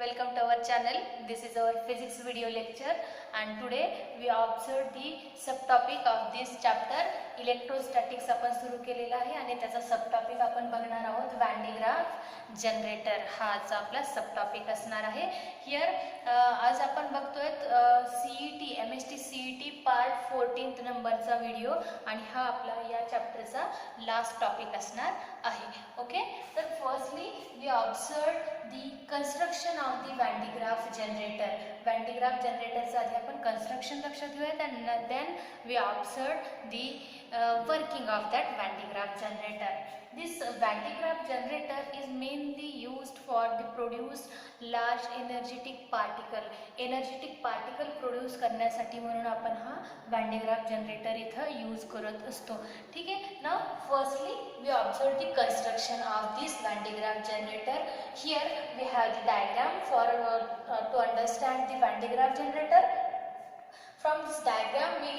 welcome to our channel. This is our physics video lecture and today we observe the subtopic of this chapter electrostatics आपण सुरू केलेला आहे आणि त्याचा subtopic आपण बघणार आहोत वॅन डी ग्राफ जनरेटर हा आजचा आपला सबटॉपिक असणार आहे. हियर आज आपण बघतोय सीईटी एमएसटी सीईटी पार्ट 14 नंबरचा व्हिडिओ आणि हा आपला या चॅप्टरचा लास्ट टॉपिक असणार आहे. ओके, तर firstly we observe the construction of the Van de Graaff generator. Van de Graaff जनरेटरचं आधी आपण कन्स्ट्रक्शन लक्षात घेऊयात and then we observed the working of that Van de Graaff generator. This Van de Graaff generator is mainly used for the produce large energetic particle produce करण्यासाठी म्हणून आपण हा Van de Graaff generator इथं use करत असतो. ठीक आहे. Now firstly we observe the construction of this Van de Graaff generator. Here we have the diagram for to understand the Van de Graaff generator. From this diagram we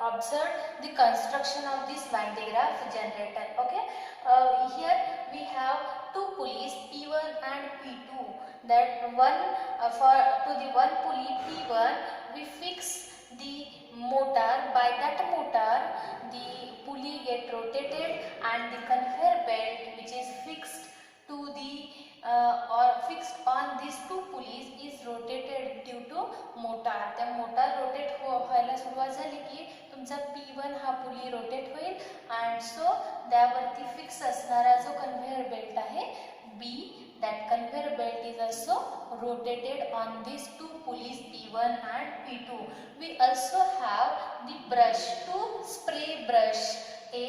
observe the construction of this Van de Graaff generator. Okay, here we have two pulleys P1 and P2. That one for to the one pulley P1 we fix the motor. By that motor the pulley get rotated and the conveyor belt which is fixed to the or fixed on these two pulleys is rotated due to motor. त्या motor rotate व्हायला सुरुवात झाली की तुमचा P1 हा pulley rotate होईल and so त्यावरती fix असणारा जो कन्व्हेयर बेल्ट आहे B, that conveyor belt is also rotated on these two pulleys P1 and P2. We also have the brush, two spray brush A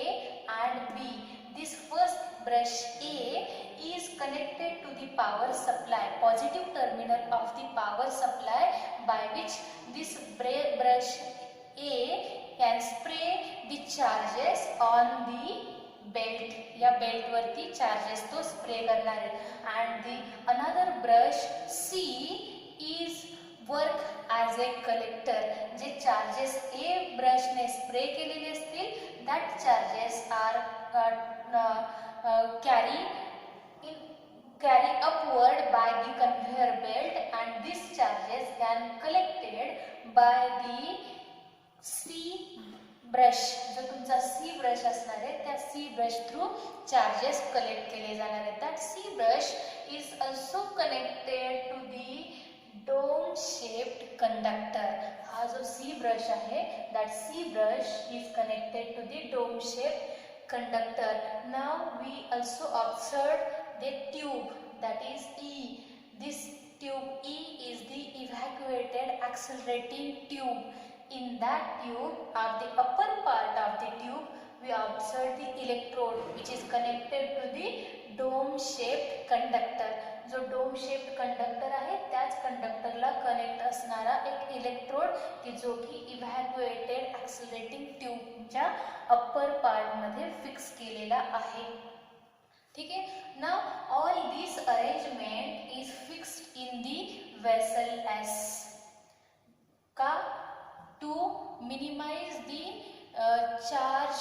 and B. This first brush A is connected to the power supply, positive terminal of the power supply, by which this brush A can spray the charges on the belt. या belt वरती charges तो spray करणार आहे. and the another brush C is work as a collector. जे charges A brush ने spray केलेले असतील that charges are carry upward by the conveyor belt and these charges can collected by the C brush. जो तुमचा C brush असणार आहे त्या C brush through charges collect केले जाणार आहेत. That C brush is also connected to the dome shaped conductor. हा जो C ब्रश आहे that C brush is connected to the dome shaped conductor. Now we also observe the tube, that is E. This tube E is the evacuated accelerating tube. In that tube or the upper part of the tube we observe the electrode which is connected to the dome shaped conductor. जो dome shaped conductor आहे त्याच कंडक्टरला connect असणारा एक electrode की जो की evacuated accelerating ट्यूबच्या upper part मध्ये फिक्स केलेला आहे. ठीक आहे. Now all this arrangement is fixed in the vessel एस. का टू मिनिमाइज दी चार्ज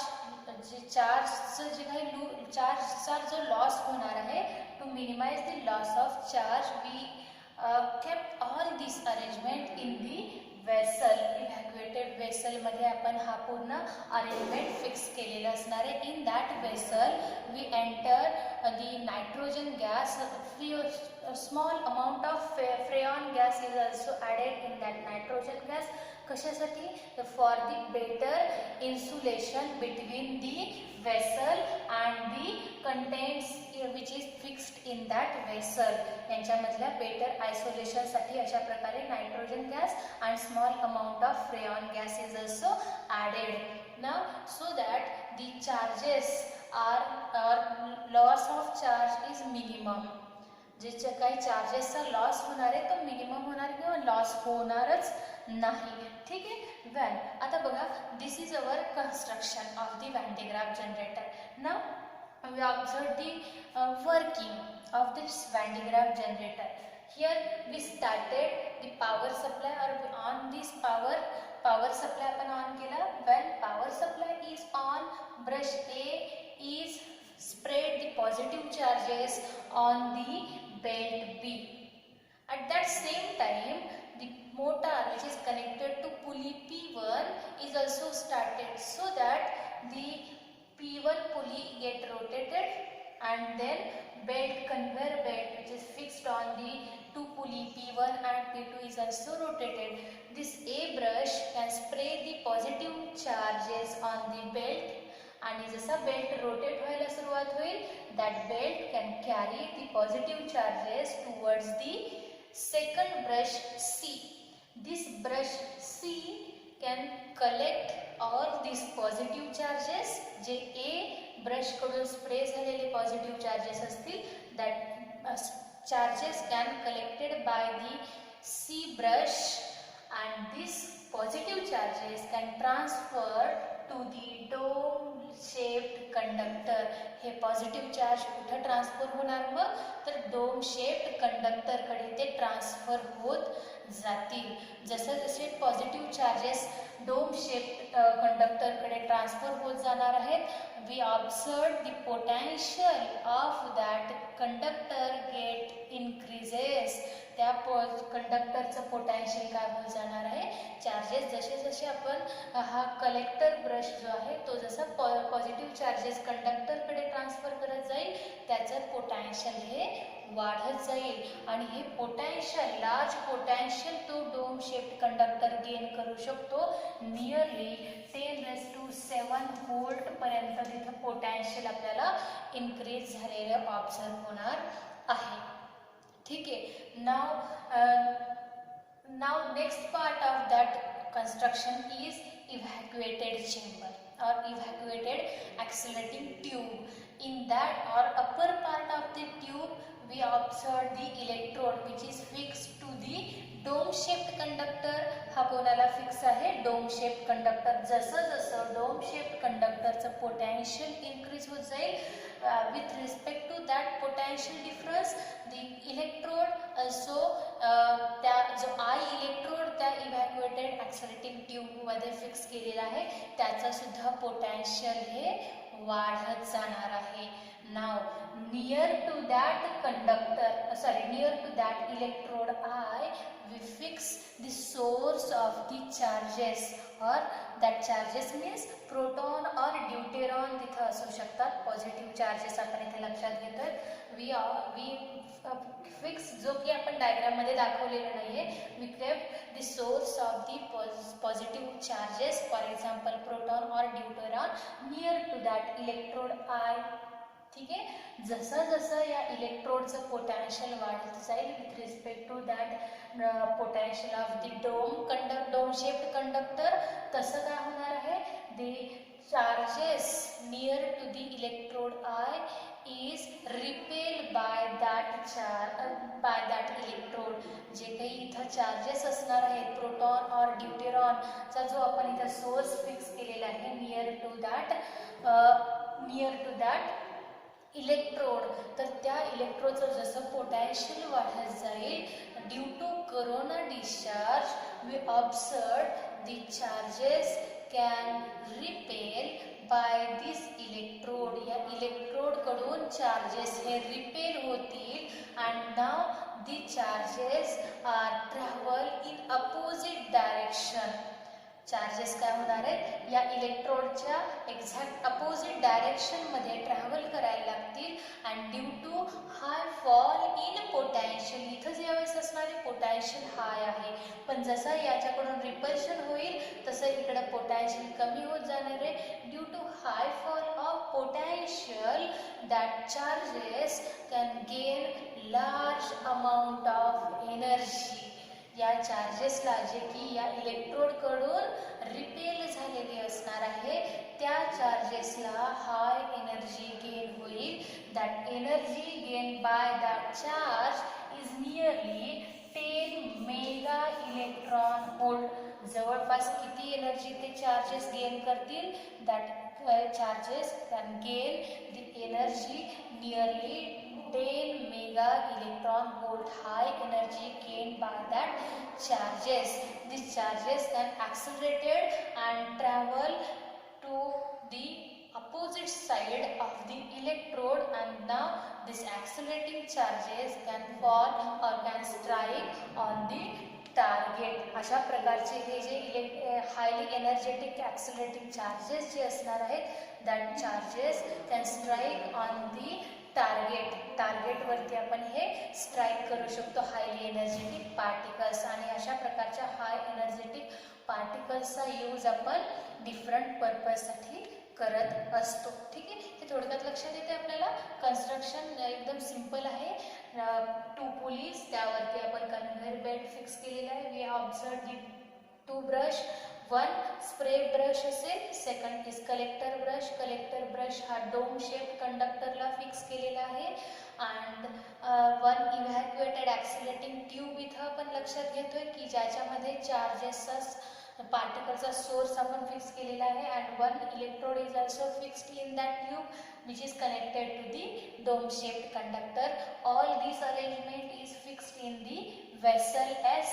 चार्जचं जे काही चार्जचा जो लॉस होणार आहे to minimize the loss of charge we kept all this arrangement in the vessel. Evacuated vessel मध्ये आपण हा पूर्ण अरेंजमेंट फिक्स केलेला असणार आहे. In that vessel we enter the nitrogen gas. Small amount of freon gas is also added in that nitrogen gas. कशासाठी? For the better insulation between the vessel and the contents which is fixed in that vessel. यांच्यामधल्या better आयसोलेशनसाठी अशा प्रकारे nitrogen gas and small amount of freon gas is also added. Now so that the charges are loss of charge is minimum. जे काही चार्जेसचा loss होणार आहे तो minimum होणार किंवा लॉस होणारच नाही. ठीक आहे. वेल आता बघा this is our construction of the Van de Graaff generator. Now we observe the working of this Van de Graaff generator. Here we started the power supply और ऑन दिस पॉवर सप्लाय आपण on केला. When power supply is on brush A is spread the positive charges on the belt B that same time the motor which is connected to pulley P1 is also started, so that the P1 pulley get rotated, and then conveyor belt which is fixed on the two pulley P1 and P2 is also rotated. This A brush can spray the positive charges on the belt, आणि जसा belt rotate व्हायला सुरुवात होईल, that belt can carry the positive charges towards the second brush C. This brush C can collect all these positive charges, जे A brush कडून spray झालेले positive charges असतील, that charges can collected by the C brush, and these positive charges can transfer to the dome shaped conductor. हे positive charge कुठे transfer होणार मग, तर dome shaped conductor कडे ते ट्रान्सफर होत जातील. जसे जसे positive charges dome shaped conductor कडे ट्रान्सफर होत जाणार आहेत, we observe the potential of that conductor get increases. त्या कंडक्टरचं पोटॅन्शियल काय होत जाणार आहे, चार्जेस जसे जसे आपण हा कलेक्टर ब्रश जो आहे तो जसा पॉझिटिव्ह चार्जेस कंडक्टरकडे ट्रान्सफर करत जाईल, त्याचं पोटॅन्शियल हे वाढत जाईल, आणि हे पोटॅन्शियल लार्ज पोटॅन्शियल तो डोम शेप्ड कंडक्टर गेन करू शकतो. नियरली 10⁷ व्होल्ट पर्यंत तिथं पोटॅन्शियल आपल्याला इन्क्रीज झालेलं ऑब्झर्व होणार आहे. ठीक आहे. now next part of that construction is evacuated chamber or evacuated accelerating tube. In that or upper part of the tube we observe the electrode which is fixed to the dome shaped conductor. हा कोणाला fix आहे, dome shaped conductor. जसं जसं dome shaped कंडक्टरचं potential increase होत जाईल, with respect to that potential difference the electrode also त्या जो I electrode त्या इव्हॅक्युएटेड ॲक्सेलरेटिंग ट्यूब मध्ये फिक्स केलेला आहे, त्याचा सुद्धा पोटॅन्शियल हे वाढत जाणार आहे. Now near to that electrode I we fix the source of the charges, or that charges means proton or deuteron तिथं असू शकतात. पॉझिटिव्ह चार्जेस आपण इथे लक्षात घेतोय. we fix जो की आपण डायग्राम मध्ये दाखवलेलं नाहीये. we kept the source of the positive charges, for example proton or deuteron, near to that electrode I. ठीक आहे. जसं जसं या इलेक्ट्रोडचं पोटॅन्शियल वाढत जाईल with respect to that potential of the dome shaped conductor, तसं काय होणार आहे, the charges near to the electrode I is repel by that electrode. जे काही इथं चार्जेस असणार आहेत प्रोटॉन और ड्यूटेरॉनचा जो आपण इथं सोर्स फिक्स केलेला आहे नियर टू दॅट इलेक्ट्रोड, तर त्या इलेक्ट्रोडचं जसं पोटॅन्शियल वाढत जाईल, due to corona discharge we observe the charges can repel by this electrode. या इलेक्ट्रोड कडून चार्जेस हे रिपेल होतील, and now the charges are travel in opposite direction. Charges काय होणार आहेत, या इलेक्ट्रोडच्या एक्झॅक्ट अपोजिट डायरेक्शन मध्ये ट्रॅव्हल करायला लागतील, and due to high fall in potential. इथं ज्यावेळेस असणारे पोटॅन्शियल हाय आहे, पण जसं याच्याकडून रिपल्शन होईल तसं इकडं पोटॅन्शियल कमी होत जाणार आहे. Due to high fall of potential that charges can gain large amount of energy. या चार्जेसला जे की या इलेक्ट्रोड कडून रिपेल झालेली असणार आहे, त्या चार्जेसला हाय एनर्जी गेन होईल. That energy gain by that charge is nearly 10 mega electron volt. जवळपास किती एनर्जी ते चार्जेस गेन करतील, that charges can gain the energy nearly 10 mega electron volt high energy gained by that charges. These charges can accelerated and travel to the opposite side of the electrode, and now these accelerating charges can fall or can strike on the target. अशा प्रकारचे हे जे highly energetic ॲक्सिलरेटिंग charges जे असणार आहेत, that charges can strike on the टार्गेटवरती आपण हे स्ट्राईक करू शकतो, हायली एनर्जेटिक पार्टिकल्स. आणि अशा प्रकारच्या हाय एनर्जेटिक पार्टिकल्सचा यूज आपण डिफरंट पर्पजसाठी करत असतो. ठीक आहे, हे थोडक्यात लक्षात येते आपल्याला. कन्स्ट्रक्शन एकदम सिम्पल आहे. 2 पुलीज, त्यावरती आपण कन्व्हेयर बेल्ट फिक्स केलेला आहे. We observe the 2 brush. 1 spray brush असेल, सेकंड इज कलेक्टर ब्रश हा डोम शेप कंडक्टरला फिक्स केलेला आहे. अँड 1 इव्हॅक्युएटेड ॲक्सिलरेटिंग ट्यूब इथं आपण लक्षात घेतोय की ज्याच्यामध्ये चार्जेसचा पार्टिकलचा सोर्स आपण फिक्स केलेला आहे. And 1 electrode is also fixed in that tube which is connected to the dome shaped conductor. All this arrangement is fixed in the vessel S,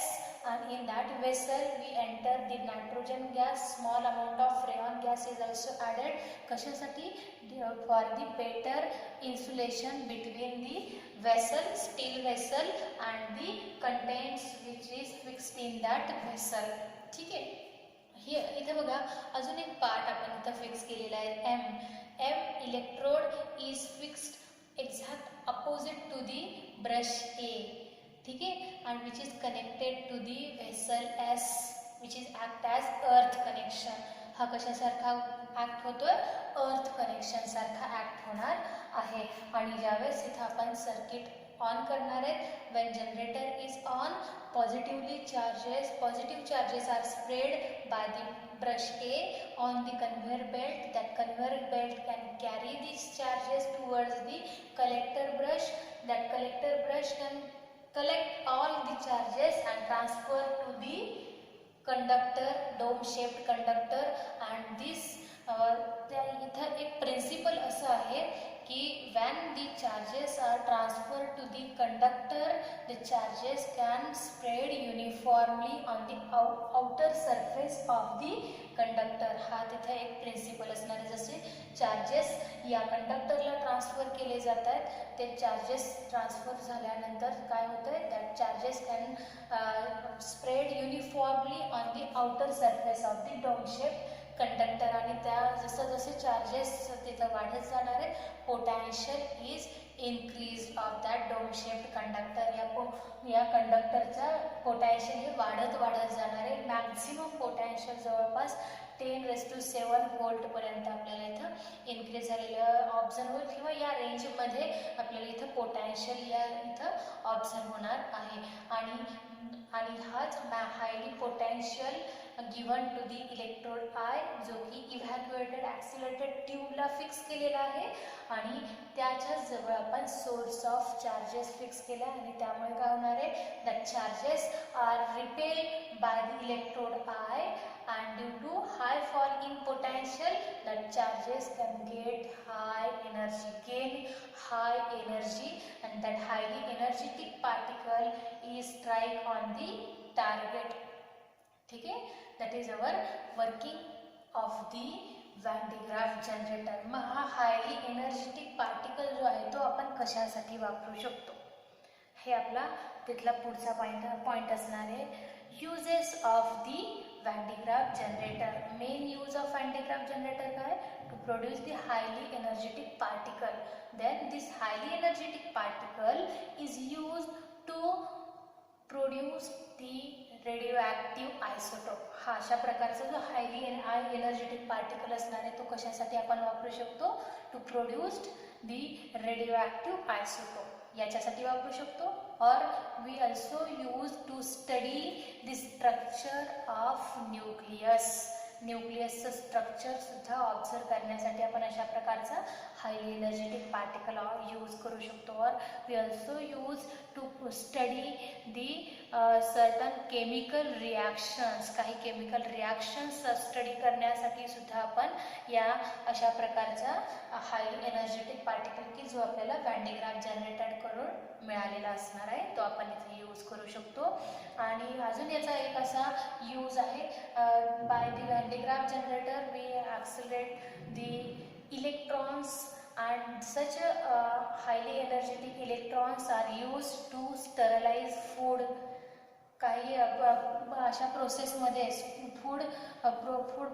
and in that vessel we enter the nitrogen gas. Small amount of freon gas is also added. कशासाठी? For the better insulation between the vessel, steel vessel, and the contents which is fixed in that vessel. ठीक आहे, हे इथे बघा अजून एक part आपण इथं फिक्स केलेला आहे. M electrode is fixed exact opposite to the brush A. ठीक आहे, and which is connected to the vessel S, which is act as earth connection. हा कशासारखा ऍक्ट होतोय? अर्थ कनेक्शन सारखा ऍक्ट होणार आहे. आणि ज्यावेळेस इथं आपण सर्किट ऑन करणार आहेत, when generator is on, positive charges are spread by the brush A on the conveyor belt. That conveyor belt can carry these charges towards the collector brush. That collector brush can collect all the charges and transfer to the conductor, dome shaped conductor. And this इथं एक principal असं आहे की when the charges are transferred to the conductor, the charges can spread uniformly on the outer surface of the conductor. हा तिथे एक principal असणार आहे. जसे चार्जेस या कंडक्टरला ट्रान्सफर केले जातात, ते चार्जेस ट्रान्सफर झाल्यानंतर काय होतं, that charges can spread uniformly on the outer surface of the dome shape conductor. आणि त्या जसं जसे चार्जेस तिथं वाढत जाणार आहे, potential is increase of that dome shaped conductor. या कंडक्टरचा पोटॅन्शियल हे वाढत जाणार आहे. मॅक्झिमम पोटॅन्शियल जवळपास 10⁷ व्होल्टपर्यंत आपल्याला इथं इन्क्रीज झालेलं ऑब्झर्व होईल, किंवा या रेंजमध्ये आपल्याला इथं पोटॅन्शियल या इथं ऑब्झर्व होणार आहे. आणि हाच highly potential given to the electrode I, जो की इव्हॅक्युएटेड ॲक्सिलरेटेड ट्यूबला फिक्स केलेला आहे. आणि त्याच्याच जवळ आपण सोर्स ऑफ चार्जेस फिक्स केला, आणि त्यामुळे काय होणार आहे, that charges are repelled by the electrode I, and due to high fall in potential, that charges can get high energy, and that highly energetic particle is strike on the target. ठीक आहे, that is our working of the Van de Graaff generator. मग हा highly energetic particle जो आहे तो आपण कशासाठी वापरू शकतो, हे आपला तिथला पुढचा पॉइंट असणार आहे. uses of the Van de Graaff generator. Main use of Van de Graaff generator काय, to produce the highly energetic particle. Then this highly energetic particle is used to produce the radioactive isotope. हा अशा प्रकारचा जो highly energetic particle असणार आहे तो कशासाठी आपण वापरू शकतो, to produce the radio isotope, याच्यासाठी वापरू शकतो. और we also use to study the structure of न्यूक्लियसचं स्ट्रक्चर सुद्धा ऑब्झर्व करण्यासाठी आपण अशा प्रकारचा हायली एनर्जेटिक पार्टिकल यूज करू शकतो. और we also use to study the certain chemical reactions, काही केमिकल रिॲक्शन्स स्टडी करण्यासाठी सुद्धा आपण या अशा प्रकारचा हायली एनर्जेटिक पार्टिकल की जो आपल्याला व्हॅन डे ग्राफ जनरेटर करून मिळालेला असणार आहे तो आपण इथे यूज करू शकतो. आणि अजून याचा एक असा यूज आहे, by the Van de Graaff generator we accelerate the electrons and such highly energetic electrons are used to sterilize food. काही अशा प्रोसेसमध्ये फूड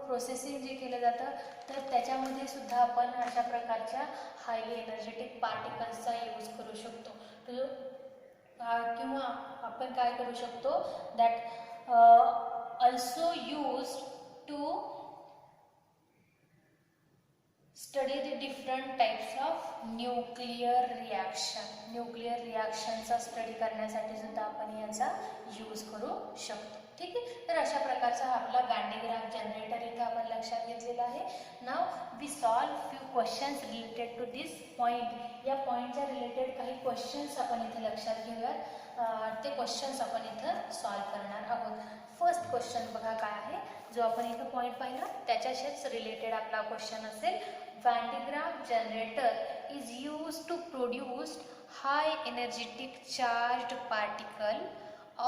प्रोसेसिंग जे केलं जातं तर त्याच्यामध्ये सुद्धा आपण अशा प्रकारच्या हायली एनर्जेटिक पार्टिकल्सचा यूज करू शकतो. किंवा आपण काय करू शकतो that also use to study the different types of nuclear reaction. Nuclear रिॲक्शनचा स्टडी करण्यासाठी सुद्धा आपण याचा यूज करू शकतो. ठीक आहे. तर अशा प्रकारचा आपला वॅन डे ग्राफ जनरेटर इथं आपण लक्षात घेतलेला आहे. Now we solve few questions related to this point. या पॉईंटच्या रिलेटेड काही क्वेश्चन्स आपण इथे लक्षात घेऊयात. ते क्वेश्चन्स आपण इथं सॉल्व करणार आहोत. फर्स्ट क्वेश्चन बघा काय आहे, जो आपण इथं पॉईंट पाहिला त्याच्याशीच रिलेटेड आपला क्वेश्चन असेल. Van de Graaff generator is used to produce high energetic charged particle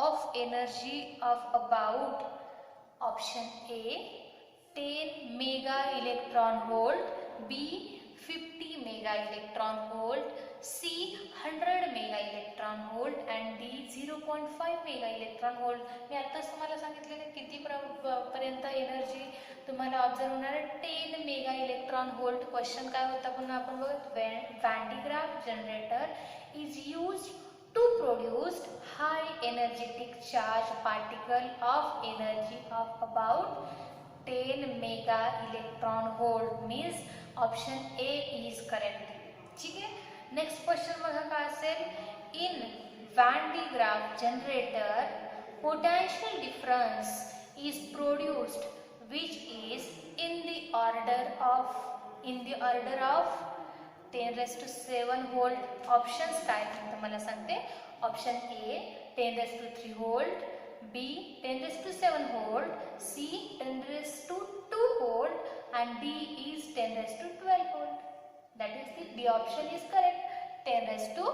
of energy of about option A 10 mega electron volt, B 50 mega electron volt, C 100 mega electron volt and D 0.5 mega electron volt. मी आताच तुम्हाला सांगितलेलं किती पर्यंत energy तुम्हाला observe होणार आहे. 10 mega electron volt. Question काय होता पुन्हा आपण बघत. Van de Graaff generator is use to produce high energetic charge particle of energy of about 10 mega electron volt. Means option A is correct. ठीक आहे. नेक्स्ट क्वेश्चन बघा काय असेल. In Van de Graaff generator potential difference is produced which is in the order of 10 raised to 7 volt. Options काय तर मला सांगते. Option A 10 raised to 3 volt, B 10 raised to 7 volt, C 10 raised to 2 volt and D is 10 raised to 12 volt. That is the B option is correct. 10 raised to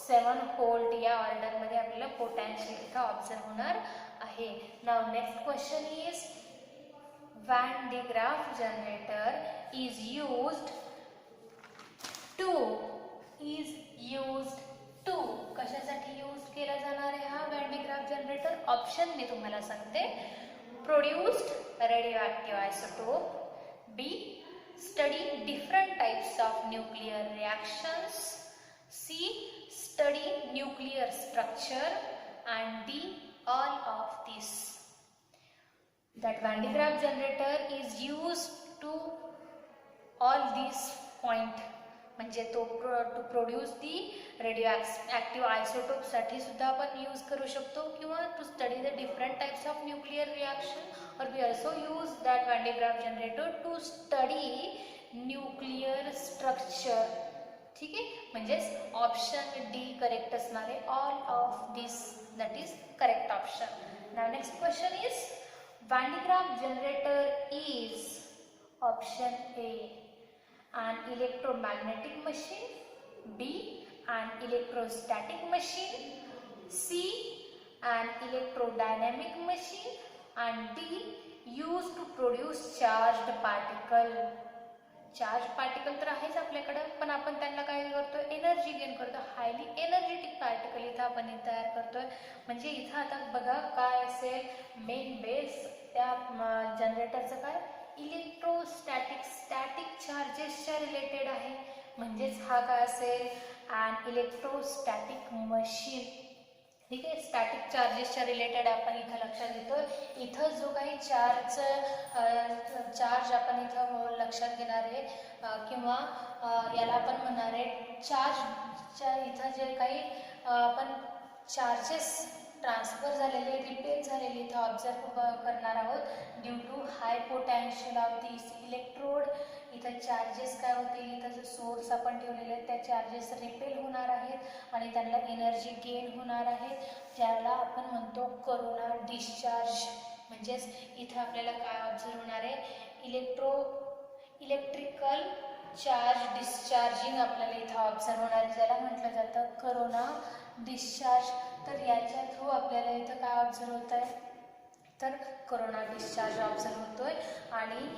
7 volt या order मध्ये आपल्याला potential इथं observe होणार आहे. Now next question is Van de Graaff generator is used to कशासाठी use केला जाणार आहे हा Van de Graaff generator. Option मी तुम्हाला सांगते. Produced radio isotope, B study different types of nuclear reactions, C study nuclear structure and D all of this. That Van de Graaff generator is used to all these point. म्हणजे तो to produce the radio active isotope साठी सुद्धा आपण use करू शकतो किंवा to study the different types of nuclear reaction और we also use that Van de Graaff generator to study nuclear structure. ठीक आहे. म्हणजेच ऑप्शन डी करेक्ट असणार आहे. All of this that is correct option. Now next question is Van de Graaff generator is option A an electromagnetic machine, B an electrostatic machine, C an electrodynamic machine and D used to produce charged particle. Charge particle तर आहेच आपल्याकडं पण आपण त्यांना काय करतोय energy gain करतो. Highly energetic particle इथं आपण तयार करतोय. म्हणजे इथं आता बघा काय असेल मेन बेस त्या जनरेटरचं काय इलेक्ट्रोस्टॅटिक स्टॅटिक चार्जेसच्या रिलेटेड आहे. म्हणजेच हा काय असेल अँड इलेक्ट्रोस्टॅटिक मशीन. ठीक आहे. स्टॅटिक चार्जेसच्या रिलेटेड आपण इथं लक्षात घेतोय. इथं जो काही चार्ज आपण इथं लक्षात घेणार आहे किंवा याला आपण म्हणणार आहे चार्जच्या इथं जे काही आपण चार्जेस ट्रान्सफर झालेले रिपेल झालेले इथं ऑब्झर्व करणार आहोत due to high potential of this electrode. इथं चार्जेस काय होतील इथं जो सोर्स आपण ठेवलेले आहेत त्या चार्जेस रिपेल होणार आहेत आणि त्यांना एनर्जी गेन होणार आहे ज्याला आपण म्हणतो कोरोना डिस्चार्ज. म्हणजेच इथं आपल्याला काय ऑब्झर्व होणार आहे इलेक्ट्रिकल चार्ज डिस्चार्जिंग आपल्याला इथं ऑब्झर्व होणार आहे ज्याला म्हटलं जातं कोरोना डिस्चार्ज. तर याच्या थ्रू आपल्याला इथं काय ऑब्झर्व होत आहे तर कोरोना डिस्चार्ज ऑब्झर्व होतोय आणि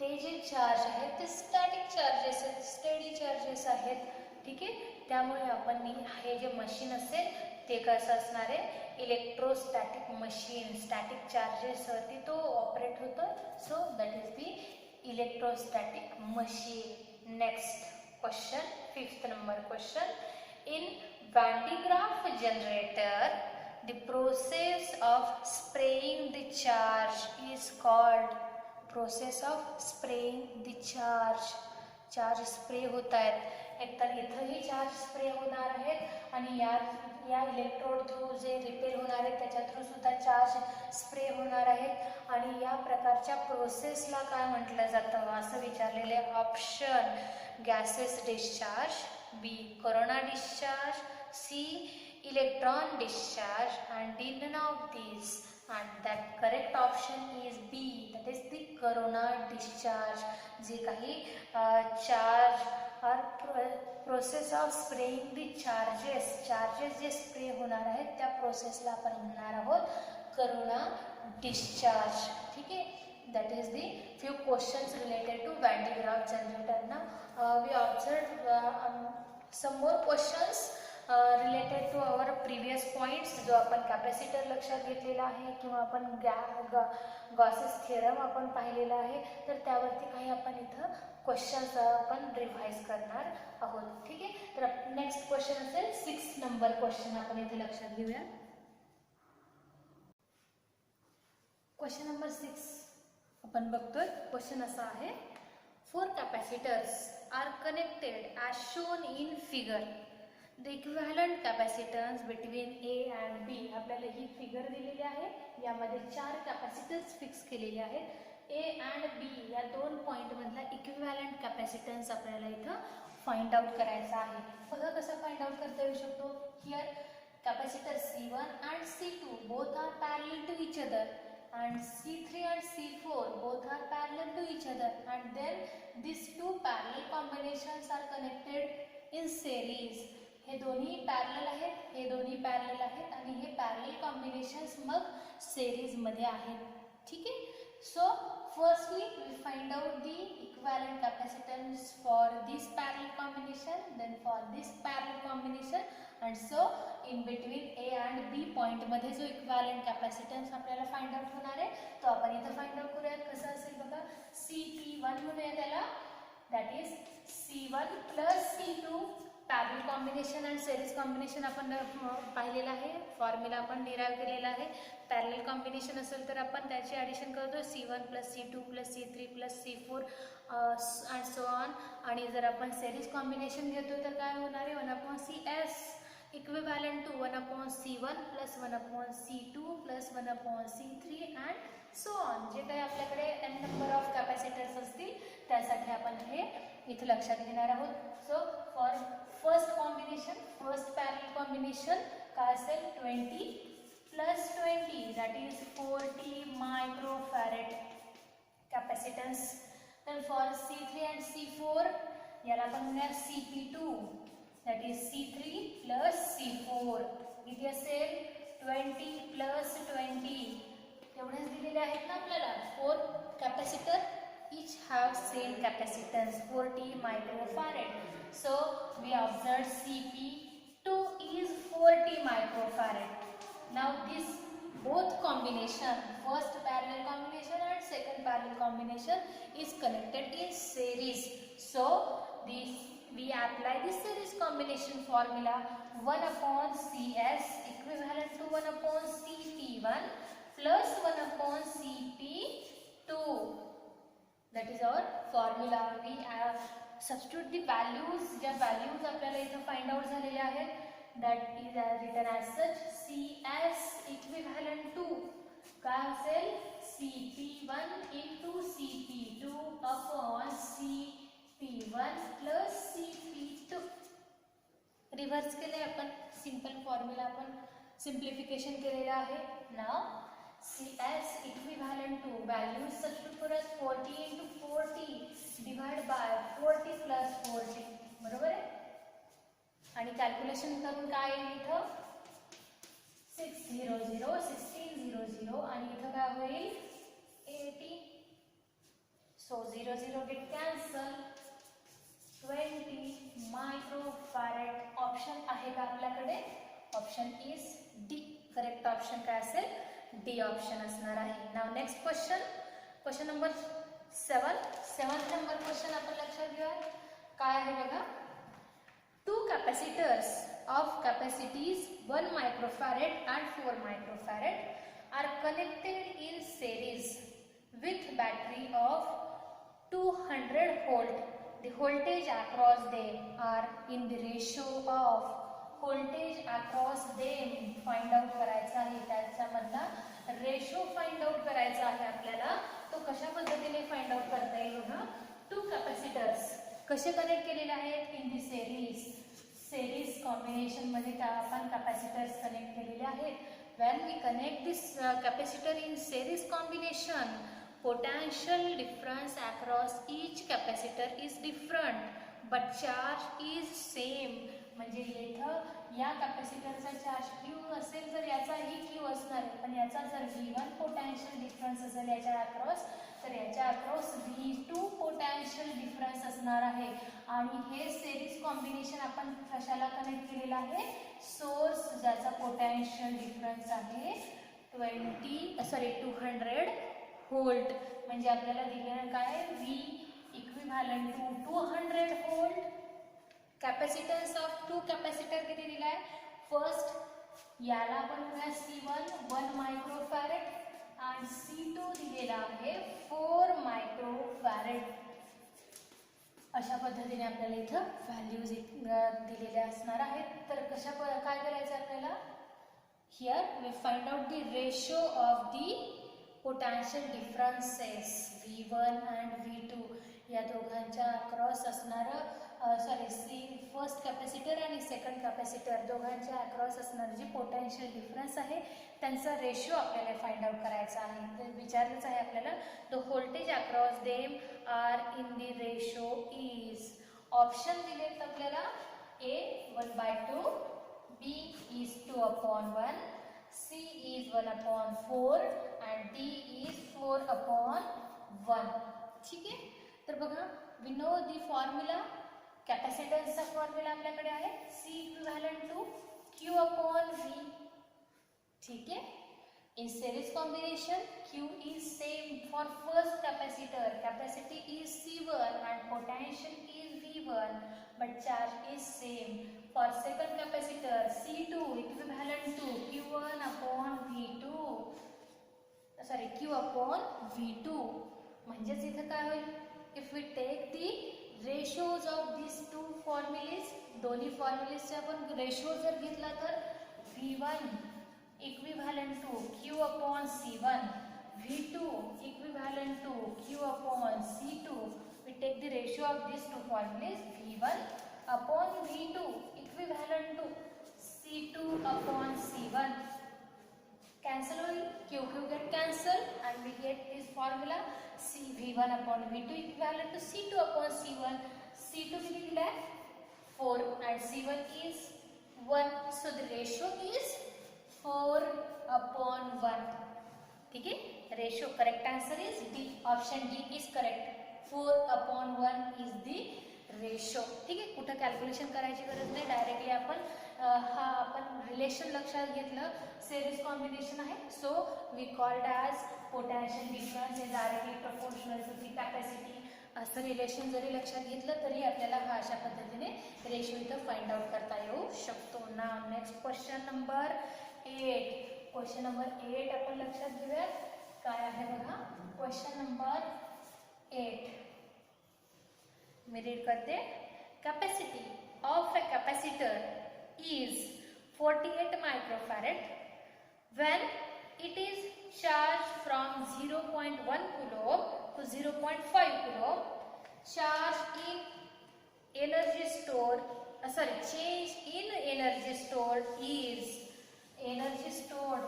ते जे चार्ज आहेत ते स्टॅटिक चार्जेस आहेत, स्टेडी चार्जेस आहेत. ठीक आहे, त्यामुळे आपण हे जे मशीन असेल ते कसं असणार आहे, इलेक्ट्रोस्टॅटिक मशीन. स्टॅटिक चार्जेसवरती तो ऑपरेट होतो. So that is the electrostatic machine. Next question, 5th number question. In Van de Graaff generator, the process of spraying the charge is called process of spraying the charge. Charge spray होत आहेत, एकतर इथंही charge spray होणार आहेत आणि या electrode through जे repair होणार आहेत त्याच्या थ्रू सुद्धा चार्ज स्प्रे होणार आहेत. आणि या प्रकारच्या प्रोसेसला काय म्हटलं जातं असं विचारलेले. Option gases discharge, B corona discharge, C electron discharge, and D none of these. And that correct option is B, that is the corona discharge. जे काही charge or process of spraying the charges जे spray होणार आहेत त्या प्रोसेसला आपण म्हणणार आहोत corona discharge. ठीक आहे, that is the few questions related to Van de Graaff generator. Now we observed some more questions related to our previous points. जो आपण कॅपॅसिटर लक्षात घेतलेला आहे किंवा आपण गॉसेस थिअरम आपण पाहिलेला आहे, तर त्यावरती काही आपण इथं क्वेश्चन्स आपण रिव्हाइज करणार आहोत. ठीक आहे, तर नेक्स्ट क्वेश्चन असेल 6 नंबर क्वेश्चन. आपण इथे लक्षात घेऊया. क्वेश्चन नंबर 6 आपण बघतोय. क्वेश्चन असा आहे, 4 capacitors are connected as shown in figure. The equivalent capacitance between A and B. आपल्याला ही फिगर दिलेली आहे, यामध्ये 4 कॅपॅसिटन्स फिक्स केलेले आहेत. ए अँड बी या 2 पॉईंटमधला इक्विव्हॅलंट कॅपॅसिटन्स आपल्याला इथं फाइंड आउट करायचा आहे. बघा कसं फाइंड आउट करता येऊ शकतो. Here capacitor C1 and C2 both are parallel to each other, and C3 and C4 both are parallel to each other, and then these two parallel combinations are connected in series. हे दोन्ही parallel आहेत, हे दोन्ही parallel आहेत आणि हे parallel combinations मग series मध्ये आहेत. ठीक आहे, so firstly we find out the equivalent capacitance for this parallel combination, then for this parallel combination, and so in between A and B point मध्ये जो इक्विव्हॅलंट कॅपॅसिटन्स आपल्याला फाइंड आउट होणार आहे तो आपण इथं फाइंड आउट करूयात. कसं असेल बघा, CP1 म्हणूया त्याला, that is C1 plus C2 parallel combination and series combination आपण पाहिलेलं आहे. फॉर्म्युला आपण डिराइव केलेला आहे. पॅरलल कॉम्बिनेशन असेल तर आपण त्याची ॲडिशन करतो, C1 plus C2 plus C3 plus C4 and so on. आणि जर आपण सिरीज कॉम्बिनेशन घेतो तर काय होणार आहे, 1/CS equivalent to 1/C1 plus 1/C2 plus 1/C3 and so on. जे काही आपल्याकडे n नंबर ऑफ कॅपॅसिटर्स असतील त्यासाठी आपण हे इथे लक्षात घेणार आहोत. So for first combination, first parallel combination काय असेल, 20 plus 20 that is 40 microfarad capacitance. Then for C3 and C4 याला आपण म्हणूया CP2 that is C3 plus C4. इथे असेल 20 प्लस 20, तेवढेच दिलेले आहेत ना आपल्याला. 4 capacitor each have same capacitance 40 microfarad. So we observed CP2 is 40 microfarad. Now this both combination, first parallel combination and second parallel combination is connected in series. So this we apply this series combination formula, 1/CS equivalent to 1/CP1 plus 1/CP2. That is our formula. We substitute the values, ज्या values आपल्याला इथं find out झालेल्या आहेत, that is written as such. CS equivalent to काय असेल, CP1 into CP2 upon CP1 plus CP2. Reverse केले आपण, simple formula आपण सिम्प्लिफिकेशन केलेलं आहे. नाव CS equivalent to values substitute for us 40 into 40 divided by 40 plus 40. बरोबर आहे. आणि कॅल्क्युलेशन करून काय येईल इथं 600 1600 आणि इथं काय होईल 80. So 0 0 get cancelled. 20 microfarad option आहे का आपल्याकडे? Option is D. Correct option काय असेल? डी ऑप्शन असणार आहे. Now next question number 7 number question आपण लक्षात घेऊया. काय आहे बघा? Two capacitors of capacities 1 microfarad and 4 microfarad are connected in series with battery of 200 volt. The voltage across them are in the ratio of voltage across them. Find out करायचा आहे. त्याच्यामधला ratio find out करायचा आहे आपल्याला. तो कशा पद्धतीने find out करता येईल बघा? टू कॅपॅसिटर्स कसे कनेक्ट केलेले आहेत? इन दी सेरीज कॉम्बिनेशन मध्ये आपण कॅपॅसिटर्स कनेक्ट केलेले आहेत. When we connect this capacitor in series combination, potential difference across each capacitor is different but charge is same. म्हणजे इथं या कॅपॅसिटरचा चार्ज Q असेल तर याचाही Q असणार आहे, पण याचा जर V1 पोटॅन्शियल डिफरन्स असेल याच्या अक्रॉस, तर याच्या अक्रॉस V2 पोटॅन्शियल डिफरन्स असणार आहे. आणि हे सेरीज कॉम्बिनेशन आपण कशाला कनेक्ट केलेलं आहे? सोर्स ज्याचा पोटॅन्शियल डिफरन्स आहे 200 व्होल्ट. म्हणजे आपल्याला दिलेलं काय? V equivalent to 200 volt. Capacitance of two capacitor किती दिला आहे? फर्स्ट याला आपण म्हणूया C1 1 मायक्रोफॅरेड आणि C2 दिलेला आहे 4 मायक्रोफॅरेड. अशा पद्धतीने आपल्याला इथं व्हॅल्यूज दिलेल्या असणार आहेत. तर काय करायचं आपल्याला? Here we find out the ratio of the potential differences V1 and V2 या दोघांच्या अक्रॉस असणारं फर्स्ट कॅपॅसिटर आणि सेकंड कॅपॅसिटर दोघांच्या अक्रॉस असणारं जी पोटॅन्शियल डिफरन्स आहे त्यांचा रेशो आपल्याला फाइंड आउट करायचा आहे. तर विचारलंच आहे आपल्याला the voltage across them are in the ratio is. Option दिलेत आपल्याला A 1/2, B is 2/1, C is 1/4 and D is 4/1. ठीक आहे. तर बघा, वी नो दी फॉर्म्युला. कॅपॅसिटन्सचा फॉर्म्युला आपल्याकडे आहे C इक्विव्हॅलंट टू Q/V. ठीक आहे. In series combination, Q is same for first capacitor. Capacity is C1 and potential is V1, but charge is same. For second capacitor, C2 equivalent to Q1/V2. Q/V2. म्हणजेच इथे काय होईल? If we take the ratios of these two formulas, दोन्ही फॉर्म्युलेसचे आपण ratio जर घेतला तर V1 equivalent to Q/C1, V2 equivalent to Q/C2. We take the ratio of these two formulas. V1/V2 equivalent to C2/C1. Cancel, Q get cancelled and we get this formula V1/V2 equivalent to C2/C1. C2 किती दिला आहे? 4 and C1 is 1. So the ratio is 4/1. ठीक है. Ratio correct answer is D. Option D is correct. 4/1 is the ratio. ठीक आहे. कुठं calculation करायची गरज नाही. डायरेक्टली आपण रिलेशन लक्षात घेतलं. सेरीज कॉम्बिनेशन आहे. So we called as potential difference is directly proportional to the capacity. असं रिलेशन जरी लक्षात घेतलं तरी आपल्याला हा अशा पद्धतीने रेशो इथं फाइंड आउट करता येऊ शकतो. ना next question number 8. Question number 8 आपण लक्षात घेऊया. काय आहे बघा? क्वेश्चन नंबर 8 मी रीड करते. Capacity of a capacitor is 48 microfarad when it is charge from 0.1 coulomb to 0.5 coulomb. Charge in energy stored, change in energy stored is. Energy stored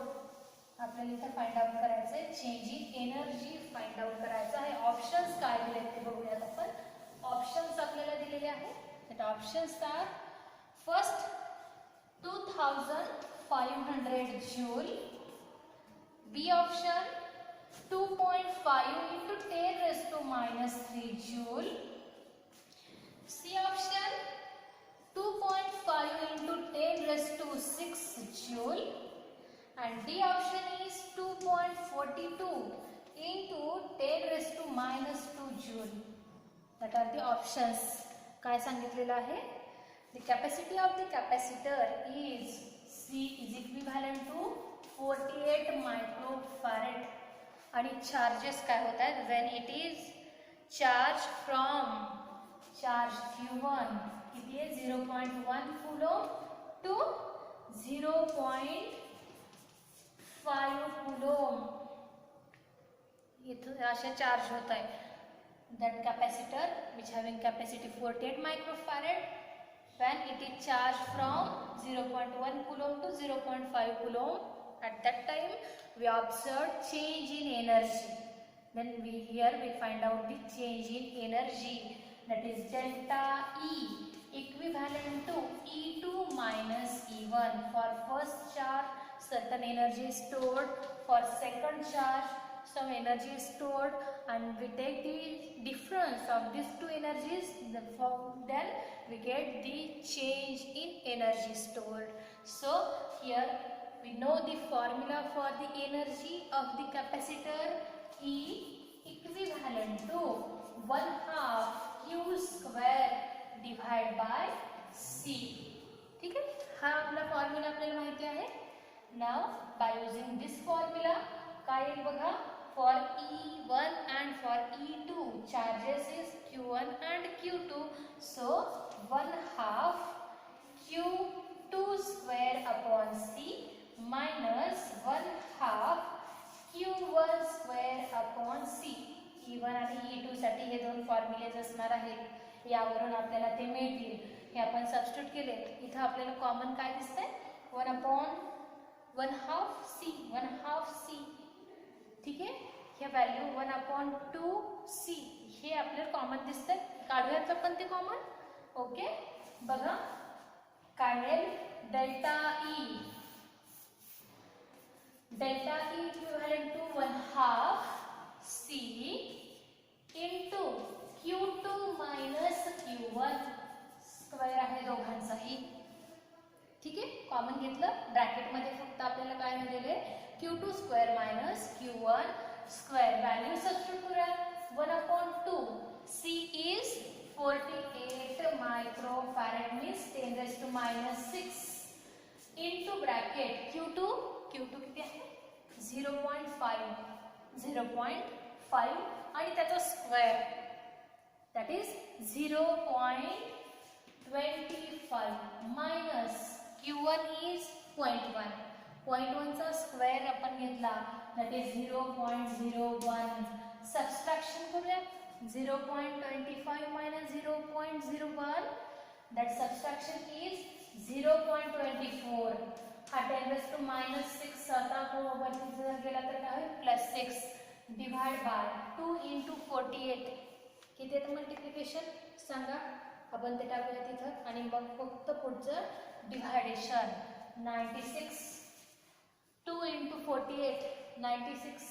आपल्याला इथं find out करायचं आहे. Change in energy find out करायचं आहे. Options काय दिलेत ते बघूयात आपण. ऑप्शन्स आपल्याला दिलेले आहेत. Options R first 2500 joule, B option 2.5 into 10 raised to minus 3 joule. C option 2.5 into 10 raised to 6 joule. And D option is 2.42 into 10 raised to minus 2 joule. That are the options. काय सांगितलेलं आहे? The capacity of the capacitor is C is equivalent to 48 microfarad. आणि charges काय होत आहेत? when it is charged from charge Q1 किती आहे? 0.1 coulomb to 0.5 coulomb. इथं असे चार्ज होत आहे. that capacitor which having capacity 48 microfarad, when it is charged from 0.1 coulomb to 0.5 coulomb, at that time we observe change in energy. Then here we find out the change in energy, that is delta E equivalent to E2 minus E1. For first charge certain energy is stored, for second charge some energy is stored, and we take the difference of these two energies, then we get the change in energy stored. So here we know the formula for the energy of the capacitor, E equivalent to 1/2 Q square divided by C. ठीक आहे? हा आपला formula आपल्याला माहिती आहे. Now by using this formula काय येईल बघा? For E1 and for E2 charges is Q1 and Q2. So 1/2 Q2 square upon C minus 1/2 Q1 square upon C. E1 आणि E2 साठी हे दोन फॉर्म्युलेज असणार आहेत. यावरून आपल्याला ते मिळतील. हे आपण सबस्टिट्यूट केले. इथं आपल्याला कॉमन काय दिसतंय? 1/2 C. 1/2 C. ठीक आहे? हे व्हॅल्यू 1/2 C हे आपल्याला कॉमन दिसतंय. काढूयात आपण ते कॉमन. ओके, बघा काय मिळेल? Delta E equivalent to 1/2 C into Q2 minus Q1 square आहे दोघांचाही. ठीक आहे, कॉमन घेतलं. ब्रॅकेटमध्ये फक्त आपल्याला काय मिळालेलं आहे? Q2 square minus Q1 square. Value substitute करूया. 1/2 C is 48 microfarad means 10 raised to minus 6 into bracket Q2 किती आहे? 0.5 आणि त्याचा square that is 0.25 minus Q1 is 0.1. 0.1 चा स्क्वेअर आपण घेतला, that is 0.01. सबट्रॅक्शन करूया. 0.25 minus 0.01, that subtraction is 0.24. हा 10 raised to minus 6 आता वरती जर गेला तर काय होईल? +6 डिवाइड बाय 2 into 48. किती येतं मल्टिप्लिकेशन सांगा? आपण ते टाकूया तिथं आणि मग फक्त पुढचं डिव्हायडेशन. 96 2 into 48 96.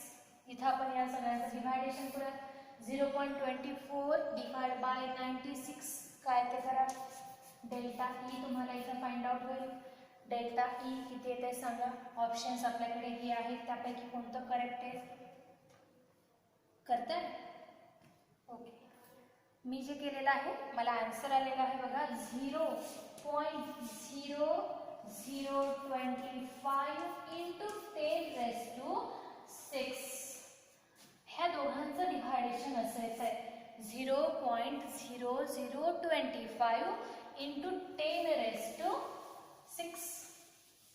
इथं आपण या सगळ्यांचं डिव्हायडेशन करूया. 0.24 डिवाइड बाय 96 काय ते करा. डेल्टा E तुम्हाला इथं फाइंड आउट होईल. डेल्टा E किती येते सांगा? ऑप्शन्स आपल्याकडे हे आहेत, त्यापैकी कोणतं करेक्ट आहे? करताय? ओके, मी जे केलेलं आहे मला आन्सर आलेला आहे बघा 0.0025 into 10 raised to 6. ह्या दोघांचं डिव्हायडेशन असायचं आहे 0.0025 into 10 raised to 6.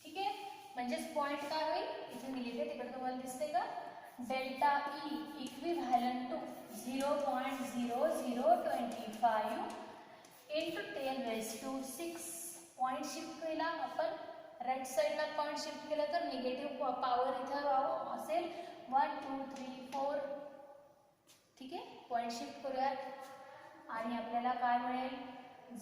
ठीक आहे, म्हणजेच पॉइंट काय होईल? इथे मी लिहिले तिकडे तुम्हाला दिसते का? Delta E equivalent to 0.0025 into 10 raised to 6. Point shift केला आपण, राईट साईडला पॉइंट शिफ्ट केला तर निगेटिव्ह पॉवर इथं असेल 1 2 3 4. ठीक आहे, पॉइंट शिफ्ट करूयात आणि आपल्याला काय मिळेल?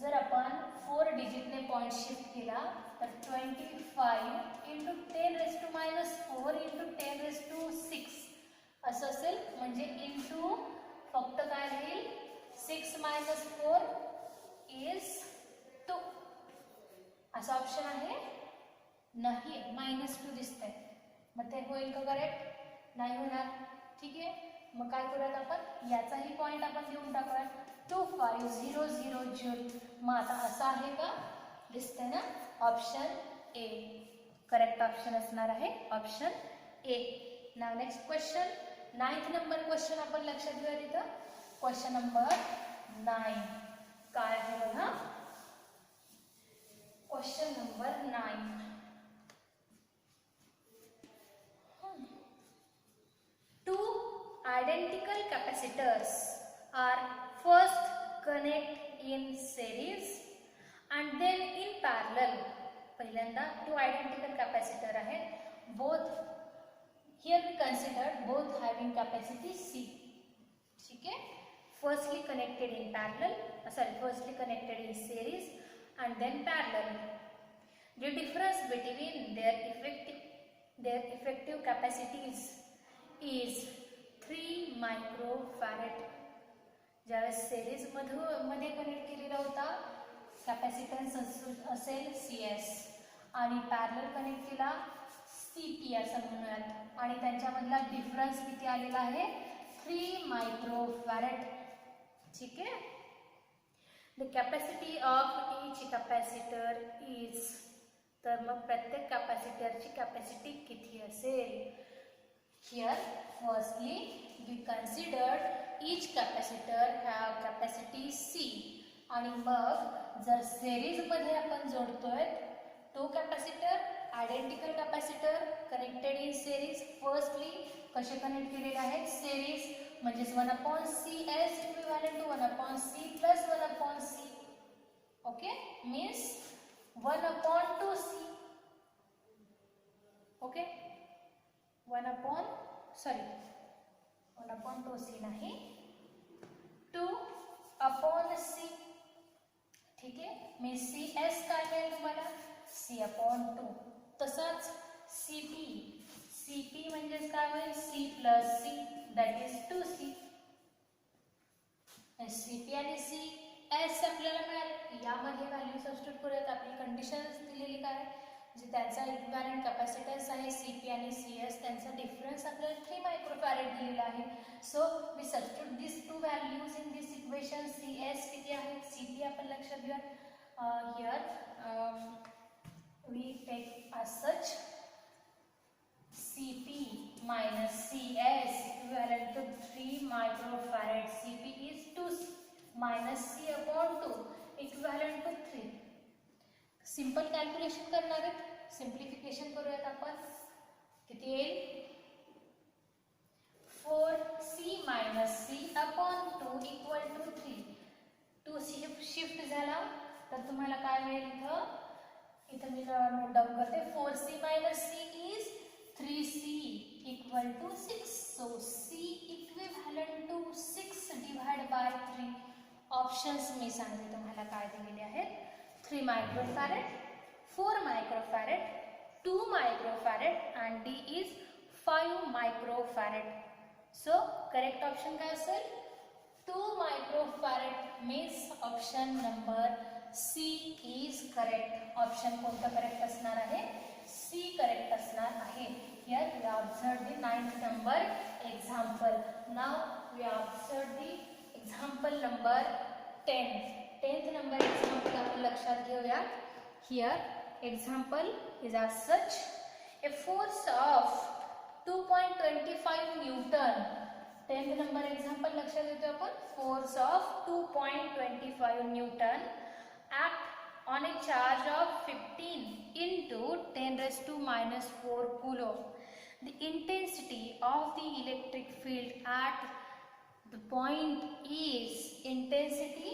जर आपण 4 डिजिटने पॉइंट शिफ्ट केला तर 25 into 10 raised to minus 4 into 10 raised to 6 असं 6 minus 4 is 2. असा ऑप्शन आहे नाही, -2 दिसतंय. मग ते होईल का करेक्ट? नाही होणार. ठीक आहे, मग काय करूयात आपण, याचाही पॉइंट आपण देऊन टाकूयात 2500 जूल. मग आता असं आहे का, दिसतंय ना, ऑप्शन ए करेक्ट ऑप्शन असणार आहे, option A. Now next question, 9th number question आपण लक्षात घेऊया तिथं. क्वेश्चन नंबर 9 काय आहे बघा, question number 9. Two identical capacitors are first connect in series and then in parallel. पहिल्यांदा two identical capacitor आहेत, both here we considered both having capacity C. ठीक है, firstly connected in parallel, firstly connected in series and then parallel. The difference between their effective capacities is 3 microfarad. ज्यावेळेस series मध्ये connect केलेला होता capacitance असेल CS आणि parallel connect केला CP असं म्हणूयात, आणि त्यांच्यामधला डिफरन्स किती आलेला आहे 3 मायक्रोफॅरेड. ठीक आहे, the capacity of each capacitor is, तर मग प्रत्येक कॅपॅसिटरची कॅपॅसिटी किती असेल. Here firstly we considered each capacitor have capacity C, आणि मग जर series मध्ये आपण जोडतोय तो capacitor identical capacitor connected in series, firstly कसे कनेक्ट केलेले आहेत series, म्हणजे 1/CS equivalent to 1/C plus 1/C. Okay, means 1/2C. Okay, 1/2C नाही, 2/C. ठीक आहे, मी CS काय मिळेल तुम्हाला C/2. तसंच CP म्हणजेच काय होईल C plus C, that is 2C. CP आणि CS आपल्याला मिळाले, यामध्ये व्हॅल्यू सबस्टिट्यूट करूयात. आपली कंडिशन्स दिलेली काय, जे त्यांचा इक्विव्हॅलेंट कॅपॅसिटन्स आहे CP आणि CS, त्यांचा डिफरन्स आपल्याला 3 मायक्रोफॅरेड दिलेला आहे. So we substitute this two values in this equation. CS किती आहे, CP आपण लक्षात घेऊया. Here we take as such CP minus CS equivalent to 3 microfarad. CP is 2 minus C/2 equivalent to 3. Simple calculation करणार आहेत, सिंप्लिफिकेशन करूयात आपण. किती येईल 4C minus C/2 equal to 3. 2 shift झाला तर तुम्हाला काय मिळेल, इथं मी नोट डाऊन करते. 4C minus C is 3C equal to 6. So C equivalent to 6 divided by 3. Options मी सांगते तुम्हाला काय दिलेले आहेत. 3 microfarad, 4 microfarad, 2 microfarad and D is 5 microfarad. So correct option काय असेल 2 microfarad. Means option number C is correct. Option कोणतं correct असणार आहे, C करेक्ट असणार आहे. Here we observe the 9th number example. Now we observe the example number 10. 10th number example आपण लक्षात घेऊया. Here example is as such: a force of 2.25 Newton. 10th number example लक्षात घेतो आपण. Force of 2.25 Newton act on a charge of 15 into 10 raised to minus 4 coulomb. The intensity of the electric field at the point is, intensity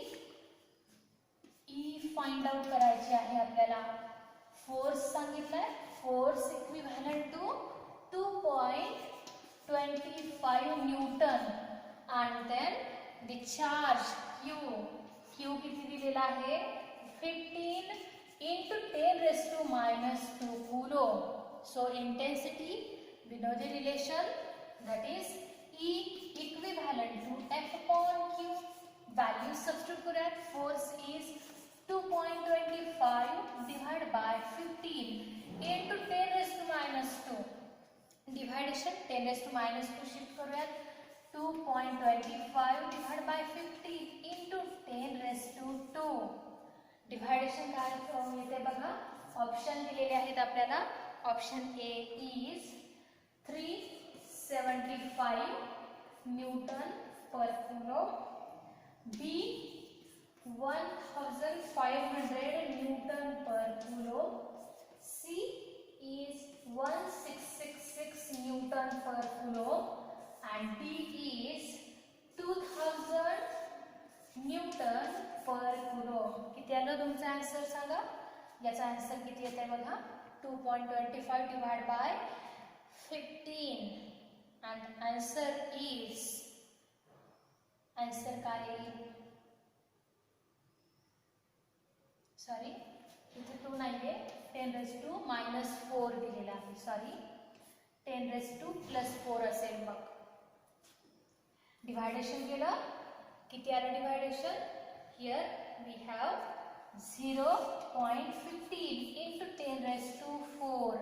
E find out करायची आहे आपल्याला. Force सांगितलाय, force equivalent to 2.25 newton and then the charge Q किती दिलेला आहे 15 into 10 raised to minus 2 coulomb. So intensity, we know the relation, that is E equivalent to F upon Q. Value substitute करूयात. Force is 2.25 divide by 15 into 10 raised to minus 2. Division 10 raised to minus 2 shift करूयात. 2.25 divide by 50 into 10 raised to 2. Division काय येते बघा. Option दिलेले आहेत आपल्याला. Option A is 375 newton per coulomb, B 1500 newton per coulomb, C is 1666 Newton per coulomb and D is 2000 Newton per coulomb. किती आलं तुमचा आन्सर सांगा. याचा आन्सर किती येत आहे बघा. 2.25 divide by 15 and answer is, answer काय येईल. सॉरी इथे 2 नाहीये. 10 raised to minus 4 दिलेला आहे. सॉरी 10 raised to plus 4 असेल मग. डिवायडेशन केलं किती आलं division. Here we have 0.15 into 10 raised to 4.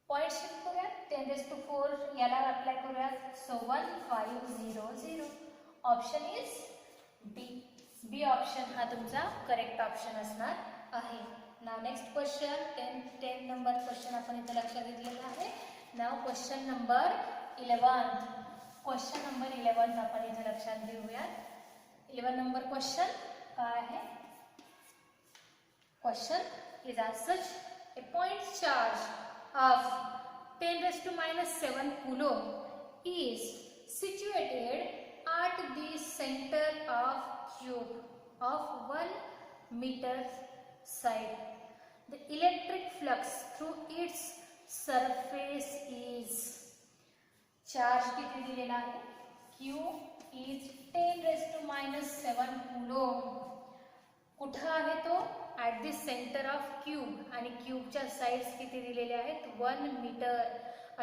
Point shift करूयात. 10 raised to 4 याला अप्लाय करूयात. So 1500. Option is B. B option हा तुमचा करेक्ट ऑप्शन असणार आहे. नाव नेक्स्ट क्वेश्चन 10 नंबर क्वेश्चन आपण इथे लक्षात घेतलेला आहे. Now question number 11. Question number 11 आपण इथे लक्षात घेऊयात. 11 नंबर क्वेश्चन काय आहे. Question is as such, a point charge of 10 raised to minus 7 coulomb is situated at the center of cube of 1 meter side. The electric flux through its surface is, charge किती दिलेला आहे. Q is 10 raised to minus 7 coulomb. कुठं आहे तो. At the centre of cube आणि क्यूबच्या sides किती दिलेल्या आहेत. 1 मीटर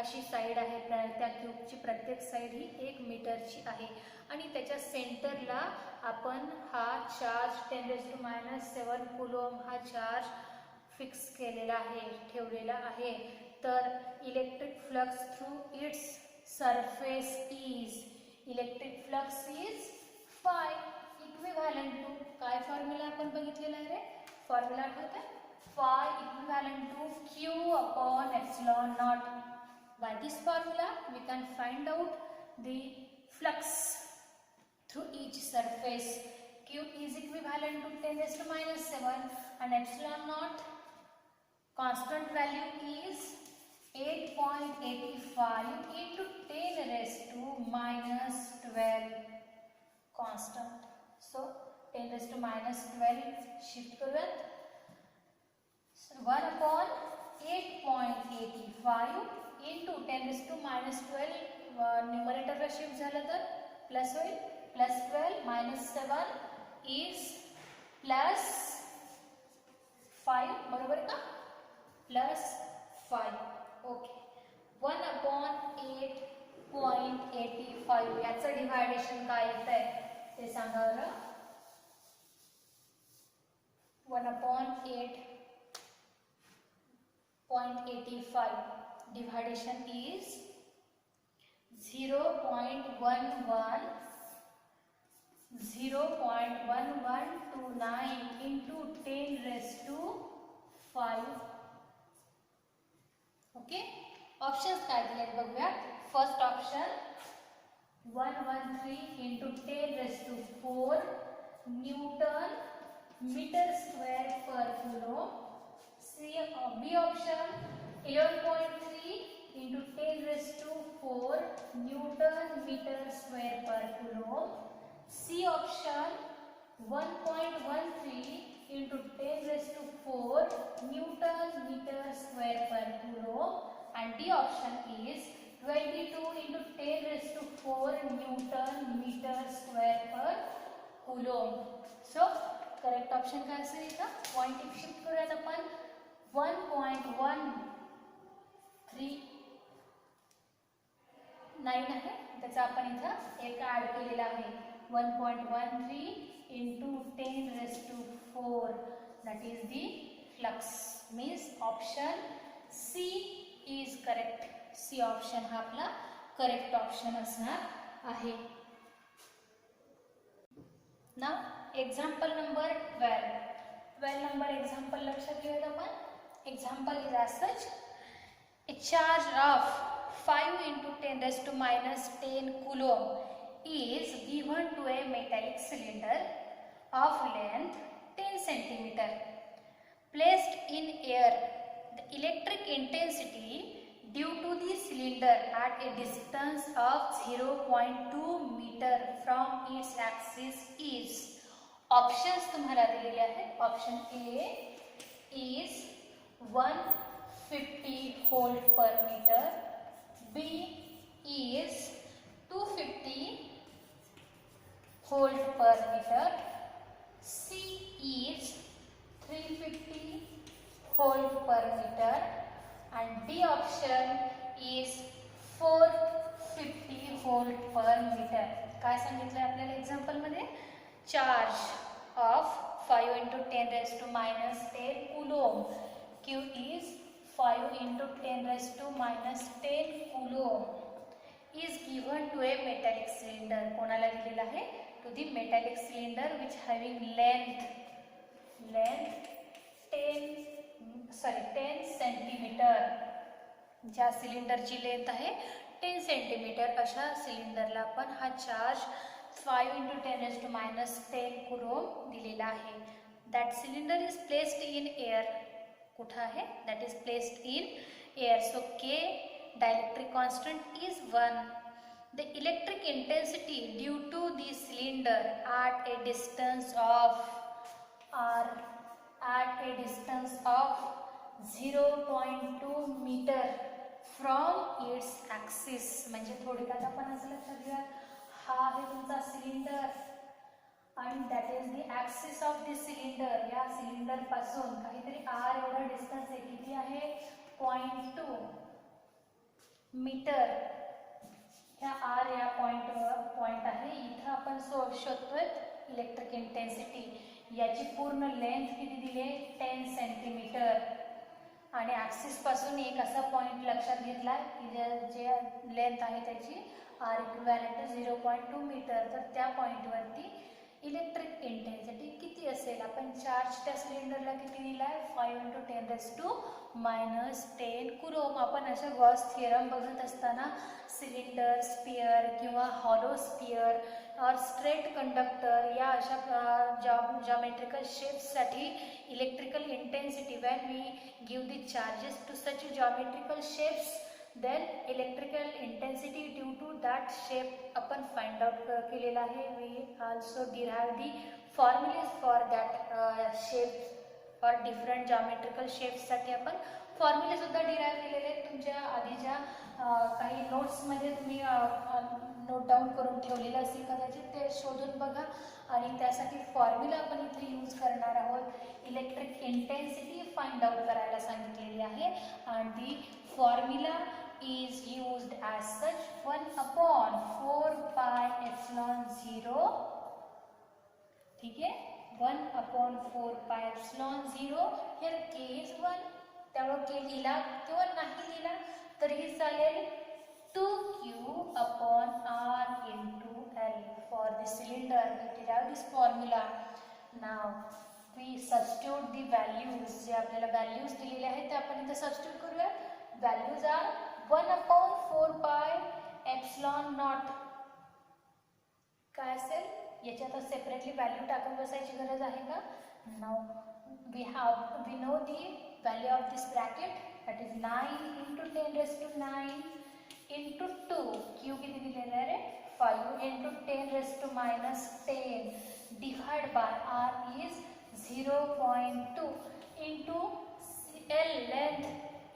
अशी साईड आहे. त्या क्यूबची प्रत्येक साईड ही 1 मीटरची आहे आणि त्याच्या सेंटरला आपण हा charge 10 raised to minus 7 coulomb हा चार्ज फिक्स केलेला आहे, ठेवलेला आहे. तर electric flux through its surface is, electric flux is phi equivalent to, काय फॉर्म्युला आपण बघितलेला आहे रे. फॉर्म्युला आठवते. Phi equivalent to Q upon epsilon naught. By this formula we can find out the flux through each surface. Q is equivalent to 10 raised to minus 7 and epsilon naught constant value is 8.85 into 10 raised to minus 12 constant. So 10 raised to minus 12 shift करूयात. 1 upon 8.85 into 10 raised to minus 12 न्यूमरेटरला shift झालं तर plus होईल. Plus 12 minus 7 is plus 5. बरोबर का. Plus 5. Okay. 1 upon 8.85 याचं deviation काय येत आहे ते सांगा बरं. 1 upon 8.85 division is 0.1129 into 10 raised to 5. Okay. Options काय दिलेत बघूया. First option 113 into 10 raised to 4 newton metre square per coulomb. B option 11.3 into 10 raised to 4 newton metre square per coulomb. C option 1.13 into 10 raised to 4 Newton meter square per coulomb and D option is 22 into 10 raised to 4 Newton meter square per coulomb. So correct option काय असेल इथं. Point shift करूयात आपण. 1.139 आहे त्याचा आपण इथं एक ऍड केलेला आहे. 1.13 into 10 raised to 4, that is the flux. Means option C is correct. C option हा आपला करेक्ट ऑप्शन असणार आहे. Now example number 12. 12 number example लक्षात घेऊयात आपण. Example is as such. A charge of 5 into 10 raised to minus 10 coulomb is given to a metallic cylinder of length 10 centimeter. Placed in air, the electric intensity due to the cylinder at a distance of 0.2 meter from its axis is. Options तुम्हाला दिलेले आहेत. Option A is 150 volt per meter. B is 250 volt per meter. C is 350 volt per meter. And D option is 450 volt per meter. काय सांगितलं आपल्याला example मध्ये? Charge of 5 into 10 raised to minus 10 coulomb. Q is 5 into 10 raised to minus 10 coulomb is given to a metallic cylinder. कोणाला दिलेला आहे? To the metallic cylinder which having length 10 centimetre. ज्या सिलेंडरची length आहे 10 सेंटीमीटर अशा सिलेंडरला आपण हा charge 5 into 10 raised to minus 10 coulomb दिलेला आहे. That cylinder is placed in air. कुठं आहे? That is placed in air. So K dielectric constant is 1. The electric intensity due to the cylinder at a distance of 0.2 meter from its axis. म्हणजे थोडक्यात आपण असं लक्षात घ्या, हा आहे तुमचा सिलेंडर आणि that is the axis of the cylinder. या सिलेंडर पासून काहीतरी r एवढा डिस्टन्स आहे. किती आहे? 0.2 मीटर. ह्या r या पॉइंट आहे. इथं आपण शोधतोय इलेक्ट्रिक इंटेन्सिटी. याची पूर्ण लेंथ किती दिली आहे? 10 सेंटीमीटर. आणि ॲक्सिस पासून एक असा पॉइंट लक्षात घेतला की जे लेंथ आहे त्याची आर इक्विव्हॅलेंट 0.2 मीटर. तर त्या पॉइंटवरती इलेक्ट्रिक इंटेन्सिटी किती असेल? आपण चार्ज त्या सिलेंडरला किती दिला आहे? 5 into 10 raised to minus 10 coulomb. आपण अशा गॉस थिअरम बघत असताना सिलेंडर, स्पियर किंवा हॉलो स्पियर और स्ट्रेट कंडक्टर या अशा जॉमेट्रिकल शेप्ससाठी electrical intensity when we give the charges to such geometrical shapes, then electrical intensity due to that shape आपण find out केलेला आहे. we also derive the formulas for that shape or different geometrical shapes साठी आपण फॉर्म्युले सुद्धा derive केलेले आहेत. तुमच्या आधीच्या काही नोट्समध्ये तुम्ही नोट डाऊन करून ठेवलेलं असेल कदाचित, ते शोधून बघा. आणि त्यासाठी फॉर्म्युला आपण इथे यूज करणार आहोत. इलेक्ट्रिक इंटेन्सिटी फाइंड आउट करायला सांगितलेली आहे आणि ती formula is used as such 1/4 pi epsilon 0. ठीक आहे? 1/4 pi epsilon 0. here k is 1. त्यामुळे k लिहिला किंवा नाही लिहिला तरीही चालेल. 2q upon r into l for the cylinder. We derive this formula. Now we substitute the values. जे आपल्याला व्हॅल्यूज दिलेले आहेत ते आपण इथे सबस्टिट्यूट करूया. Values are 1/4 pi epsilon naught. काय असेल? याच्यात सेपरेटली व्हॅल्यू टाकून बसायची गरज आहे का? No. we know the value of this bracket, that is 9 into 10 raised to 9 into 2. q किती दिलेला आहे? 5 into 10 raised to minus 10 divided by r is 0.2 into l length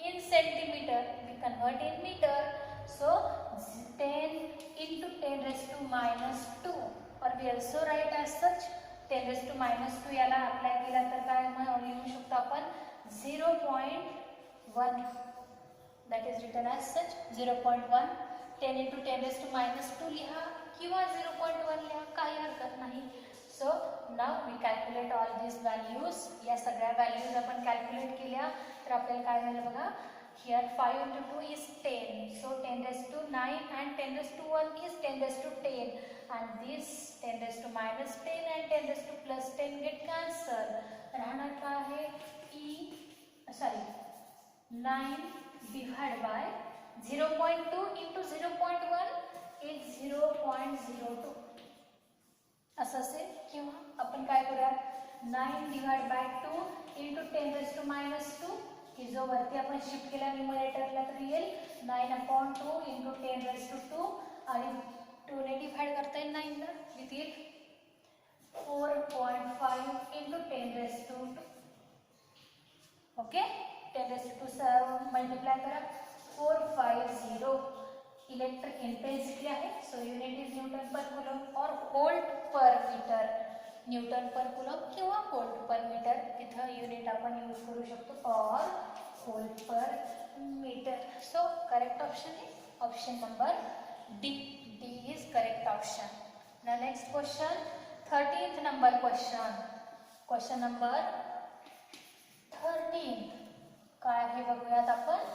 in centimeter. We convert in meter. So 10 into 10 raised to minus 2, or we also write as such 10 raised to minus 2 याला apply केला तर काय लिहू शकतो आपण? 0.1. that is written as such 0.1. 10 × 10⁻² लिहा किंवा 0.1 लिहा, काही हरकत नाही. So now we calculate all this values. या सगळ्या व्हॅल्यूज आपण कॅल्क्युलेट केल्या तर आपल्याला काय झालं बघा. Here 5 × 2 is 10, so 10⁹ and 10⁻1 is 10⁻10, and this 10⁻10 and 10⁻+10 get cancelled. राहणार काय आहे 9 divided by 0.2 into 0.1 is 0.02 असं असेल. किंवा आपण काय करूया 9 divided by 2 into 10⁻², की जो वरती आपण शिफ्ट केला न्यूमरेटरला तर येईल 9/2 into 10⁻², आणि 2 ने डिवाइड करता येईल 9 ला, येतील 4.5 into 10⁻². ओके, 10⁻² मल्टिप्लाय करा 450. इलेक्ट्रिक इंटेन्सिटी आहे, so unit is newton per coulomb और volt per metre. Newton per coulomb किंवा वोल्ट पर मीटर, इथं युनिट आपण यूज करू शकतो, और volt per metre. So correct option is option number D. D is correct option. Now next question, 13th number question. Question number 13 काय आहे बघूयात आपण.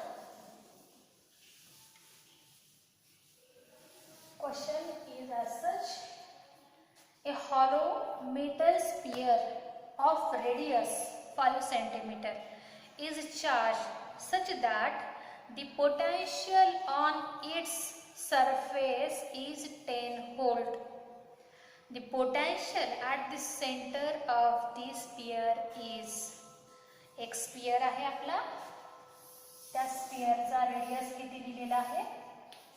Question is as such: a hollow metal sphere of radius 5 cm is charged such that the potential on its surface is 10 volt. The potential at the center of the sphere is, एक sphere आहे आपला, त्या स्पियरचा radius किती दिलेला आहे,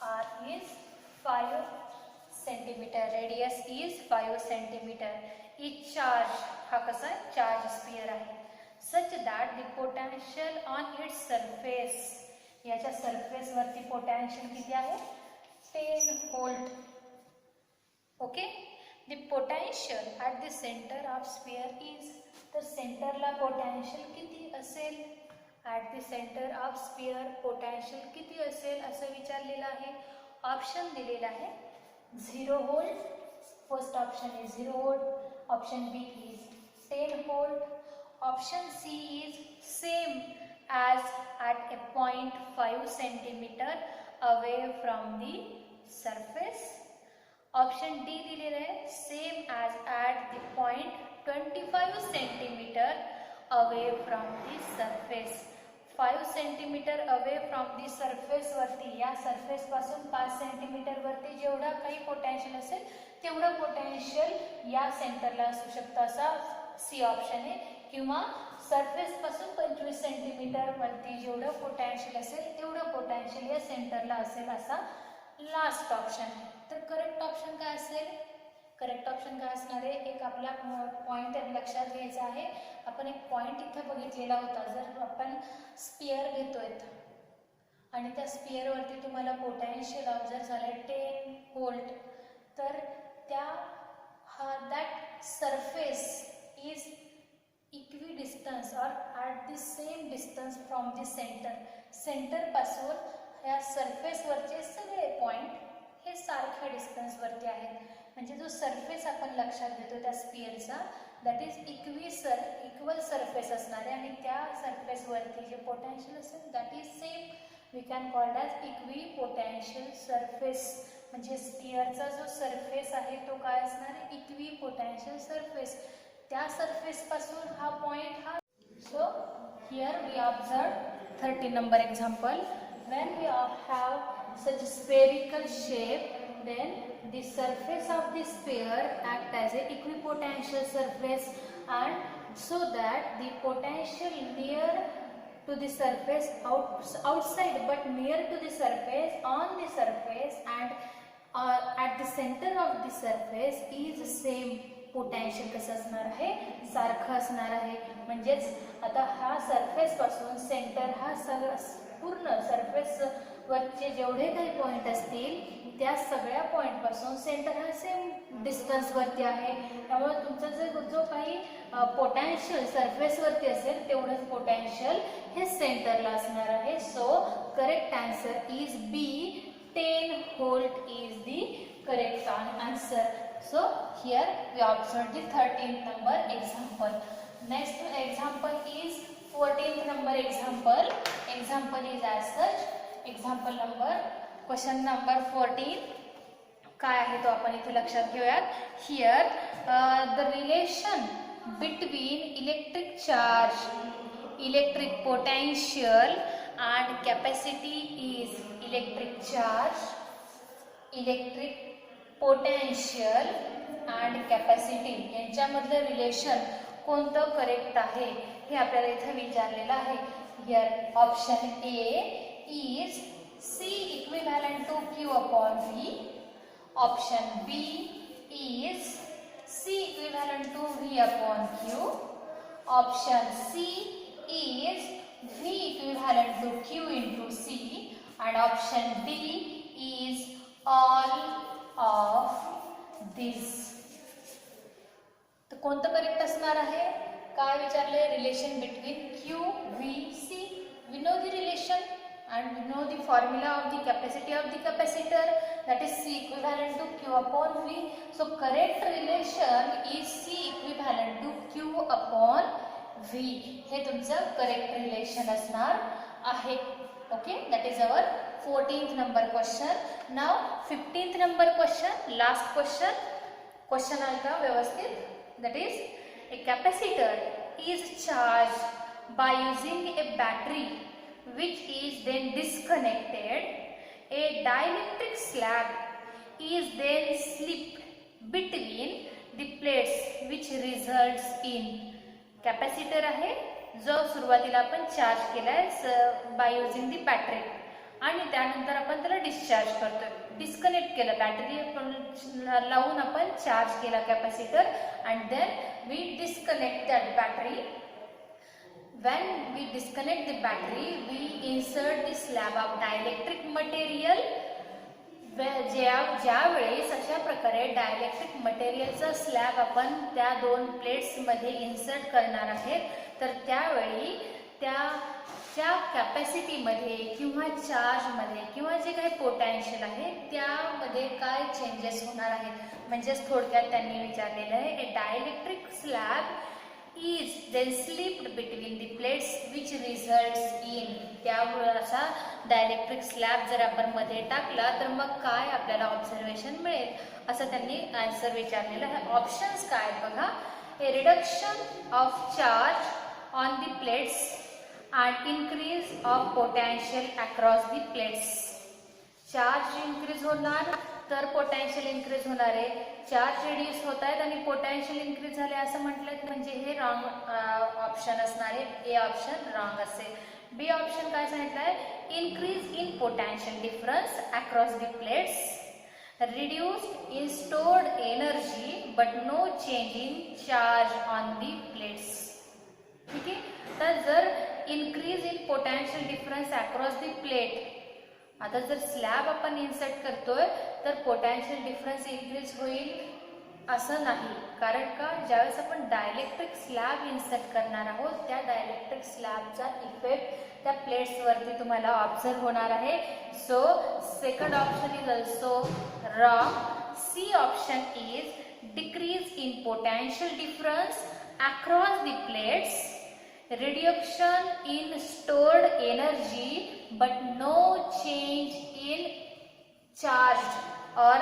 r is 5 cm. Radius is 5 cm. Each charge, हा कसा आहे चार्ज स्पियर आहे, such that the potential on its surface, याच्या सरफेस वरती पोटेन्शियल किती आहे 10 volt. Okay, the potential at the centre of sphere is, तर सेंटरला पोटेन्शियल किती असेल, at the centre of sphere potential किती असेल असं विचारलेलं आहे. ऑप्शन दिलेला आहे 0 volt. First option is 0 volt. Option B is 10 volt. Option C is same as at a point 5 cm away from the surface. Option D दिलेला आहे same as at the point 25 cm away from the surface. 5 cm away from the surface वरती, या surface पासून 5 cm वरती जेवढा काही potential असेल तेवढं पोटेन्शियल या सेंटरला असू शकतं, असा सी ऑप्शन आहे. किंवा सरफेस पासून 25 cm वरती जेवढं पोटेन्शियल असेल तेवढं पोटेन्शियल या सेंटरला असेल, असा लास्ट ऑप्शन आहे. तर करेक्ट ऑप्शन काय असेल, करेक्ट ऑप्शन काय असणार आहे, एक आपला पॉइंट लक्षात घ्यायचा आहे. आपण एक पॉइंट इथं बघितलेला होता, जर आपण स्पियर घेतोय आणि त्या स्पियरवरती तुम्हाला पोटेन्शियल ऑब्झर्व झालं 10 व्होल्ट, तर त्या that surface is equidistance और at the same distance from the centre. सेंटरपासून ह्या सरफेसवरचे सगळे पॉईंट हे सारख्या डिस्टन्सवरती आहेत. म्हणजे जो सरफेस आपण लक्षात घेतो त्या स्पियरचा, दॅट इज इक्वल सरफेस असणार आहे, आणि त्या सरफेसवरती जे पोटेन्शियल असेल that is same. We can called as equipotential surface. म्हणजे स्पियरचा जो सरफेस आहे तो काय असणार आहे, इक्वी पोटेन्शियल सरफेस. त्या सरफेसपासून हा पॉइंट हा. So here we observe 13 number example. when we have such spherical shape, then the surface of the sphere act as a equipotential surface, and so that the potential near to the surface outside but near to the surface, on the surface and at the center of the surface is same. Potential कसं असणार आहे, सारखं असणार आहे. म्हणजेच आता हा surface पासून सेंटर हा सगळं पूर्ण सरफेस वरचे जेवढे काही पॉइंट असतील त्या सगळ्या पॉइंट पासून सेंटर हा सेम डिस्टन्स वरती आहे. त्यामुळे तुमचा जो काही पोटेन्शियल सरफेस वरती असेल तेवढंच पोटेन्शियल हे सेंटरला असणार आहे. So correct answer is B, 10 volt is the correct answer. So here we observed the 13th number example. Next example is 14th number example. Example is as such. Example number question number 14 काय आहे तो आपण इथे लक्षात घेऊयात. Here the relation between electric charge, electric potential and capacity is electric charge, electric potential and capacity यांच्यामधलं relation कोणतं correct आहे हे आपल्याला इथे विचारलेलं आहे. Here option A is C equivalent to Q upon V. Option B is C equivalent to V upon Q. Option C is V equivalent to Q into C. And option D is all of these. तर कोणतं correct असणार आहे? काय विचारले? Relation between Q, V, C. We know the relation and we know the formula of the capacity of the capacitor, that is C equivalent to Q upon V. So correct relation is C equivalent to Q upon V. हे तुमचं correct relation असणार आहे. Okay, that is our 14th number question. Now 15th number question, last question. Question आहे का व्यवस्थित? That is a capacitor is charged by using a battery which is then disconnected. A dielectric slab is then slipped between the plates which results in capacitor आहे जो सुरुवातीला आपण charge केलाय by using the battery आणि त्यानंतर आपण त्याला discharge करतोय. डिस्कनेक्ट केलं, बॅटरी आपण लावून आपण चार्ज केला capacitor and then we disconnect that battery. When we disconnect the battery, we insert the slab of dielectric material. ज्या वेळेस अशा प्रकारे डायलेक्ट्रिक मटेरियलचा स्लॅब आपण त्या दोन प्लेट्स मध्ये इन्सर्ट करणार आहेत तर त्यावेळी त्या कॅपॅसिटीमध्ये किंवा चार्जमध्ये किंवा जे काही पोटॅन्शियल आहे त्यामध्ये काय चेंजेस होणार आहेत. म्हणजेच थोडक्यात त्यांनी विचारलेलं आहे a dielectric slab is then slipped between the plates which results in. त्यामुळे असा डायलेक्ट्रिक स्लॅब जर आपण मध्ये टाकला तर मग काय आपल्याला ऑब्झर्वेशन मिळेल असं त्यांनी आन्सर विचारलेलं आहे. ऑप्शन्स काय आहेत बघा. A reduction of charge on the plates and increase of potential across the plates. Charge increase होणार तर पोटॅन्शियल इन्क्रीज होणार आहे. चार्ज रिड्यूस होत आहेत आणि पोटॅन्शियल इन्क्रीज झाले असं म्हटलं म्हणजे हे रॉंग ऑप्शन असणार आहे. ए ऑप्शन रॉंग असेल. बी ऑप्शन काय सांगितलं आहे? Increase in potential difference across the plates, reduced in stored energy but no change in charge on the plates. ठीक आहे, तर जर increase in potential difference across the plate, आता जर स्लॅब आपण इन्सर्ट करतोय तर पोटॅन्शियल डिफरन्स इन्क्रीज होईल असं नाही. कारण का ज्यावेळेस आपण डायलेक्ट्रिक स्लॅब इन्सर्ट करणार आहोत त्या डायलेक्ट्रिक स्लॅबचा इफेक्ट त्या प्लेट्सवरती तुम्हाला ऑब्झर्व होणार आहे. So second option is also wrong. C option is decrease in potential difference across the plates, reduction in stored energy but no change in charged or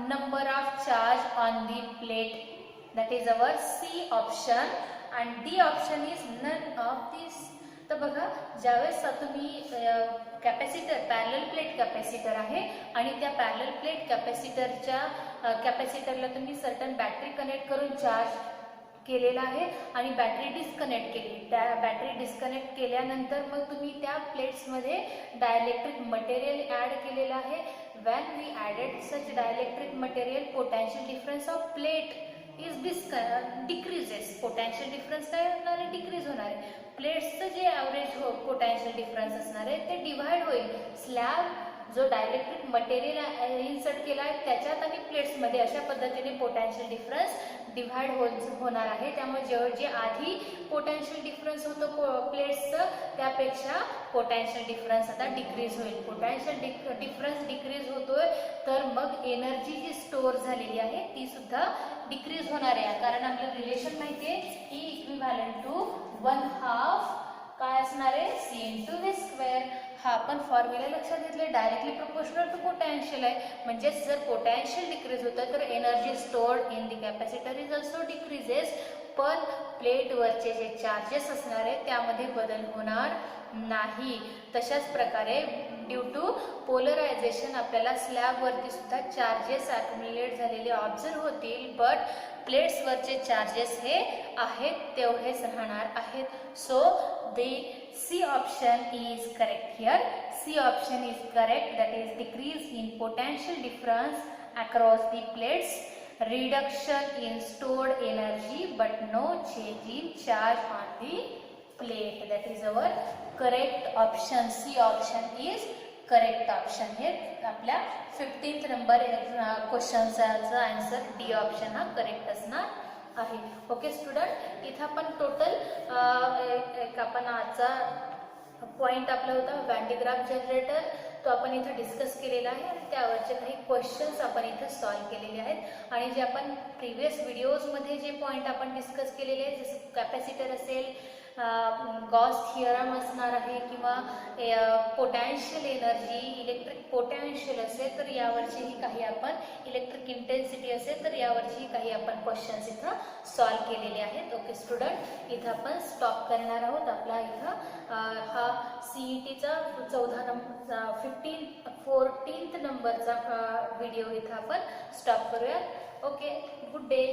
number of charge on the plate. That is our C option and D option is none of these. तर बघा ज्यावेळेस तुम्ही capacitor parallel plate capacitor आहे आणि त्या parallel plate कॅपॅसिटरला तुम्ही certain battery connect करून charge केलेला आहे आणि बॅटरी डिस्कनेक्ट केली. त्या बॅटरी डिस्कनेक्ट केल्यानंतर मग तुम्ही त्या प्लेट्समध्ये डायलेक्ट्रिक मटेरियल ॲड केलेलं आहे. When we added such dielectric material potential difference of plate is decreases. Potential difference काय होणार आहे? डिक्रीज होणार आहे. प्लेट्सचं जे ॲव्हरेज पोटॅन्शियल डिफरन्स असणार आहे ते डिव्हाइड होईल. स्लॅब जो डायलेक्ट्रिक मटेरियल इन्सर्ट केला आहे त्याच्यात आणि प्लेट्समध्ये अशा पद्धतीने पोटॅन्शियल डिफरन्स डिव्हाइड होणार आहे. त्यामुळे जे आधी पोटॅन्शियल डिफरन्स होतं प्लेट्सचं त्यापेक्षा पोटॅन्शियल डिफरन्स आता डिक्रीज होईल. पोटॅन्शियल डिफरन्स डिक्रीज होतो तर मग एनर्जी जी स्टोअर झालेली आहे ती सुद्धा डिक्रीज होणार आहे, कारण आपलं रिलेशन माहिती आहे E इक्विव्हॅलंट टू 1/2 काय असणार आहे C/V². हा आपण फॉर्म्युला लक्षात घेतले, डायरेक्टली प्रोपोर्शनल टू पोटॅन्शियल आहे. म्हणजे जर पोटॅन्शियल डिक्रीज होतं तर energy stored in the capacitor is also decreases. पण प्लेटवरचे जे चार्जेस असणार आहेत त्यामध्ये बदल होणार नाही. तशाच प्रकारे ड्यू टू पोलरायझेशन आपल्याला स्लॅबवरती सुद्धा चार्जेस अक्युमुलेट झालेले ऑब्झर्व होतील, बट प्लेट्सवरचे चार्जेस हे आहेत तेवढेच राहणार आहेत. So the C option is correct here. C option is correct, that is decrease in potential difference across the plates, reduction in stored energy but no change in charge on the plate. That is our correct option. C option is correct option. हे आपल्या 15th number क्वेश्चनचा answer D option हा correct असणार आहे. Okay student, इथं आपण total एक आपण आजचा पॉइंट आपला होता व्हॅन डायग्राम जनरेटर, तो आपण इथं डिस्कस केलेला आहे आणि त्यावरचे काही क्वेश्चन्स आपण इथं सॉल्व्ह केलेले आहेत. आणि जे आपण प्रिव्हियस व्हिडिओजमध्ये जे पॉइंट आपण डिस्कस केलेले आहेत, जसं कॅपॅसिटर असेल, गॉस थिअरम असणार आहे, किंवा पोटॅन्शियल एनर्जी, इलेक्ट्रिक पोटॅन्शियल असेल तर यावरचेही काही आपण, इलेक्ट्रिक इंटेन्सिटी असेल तर यावरचेही काही आपण क्वेश्चन्स इथं सॉल्व्ह केलेले आहेत. ओके स्टुडंट, इथं आपण स्टॉप करणार आहोत. आपला इथं हा CETचा 14th नंबरचा व्हिडिओ इथं आपण स्टॉप करूयात. Okay, good day.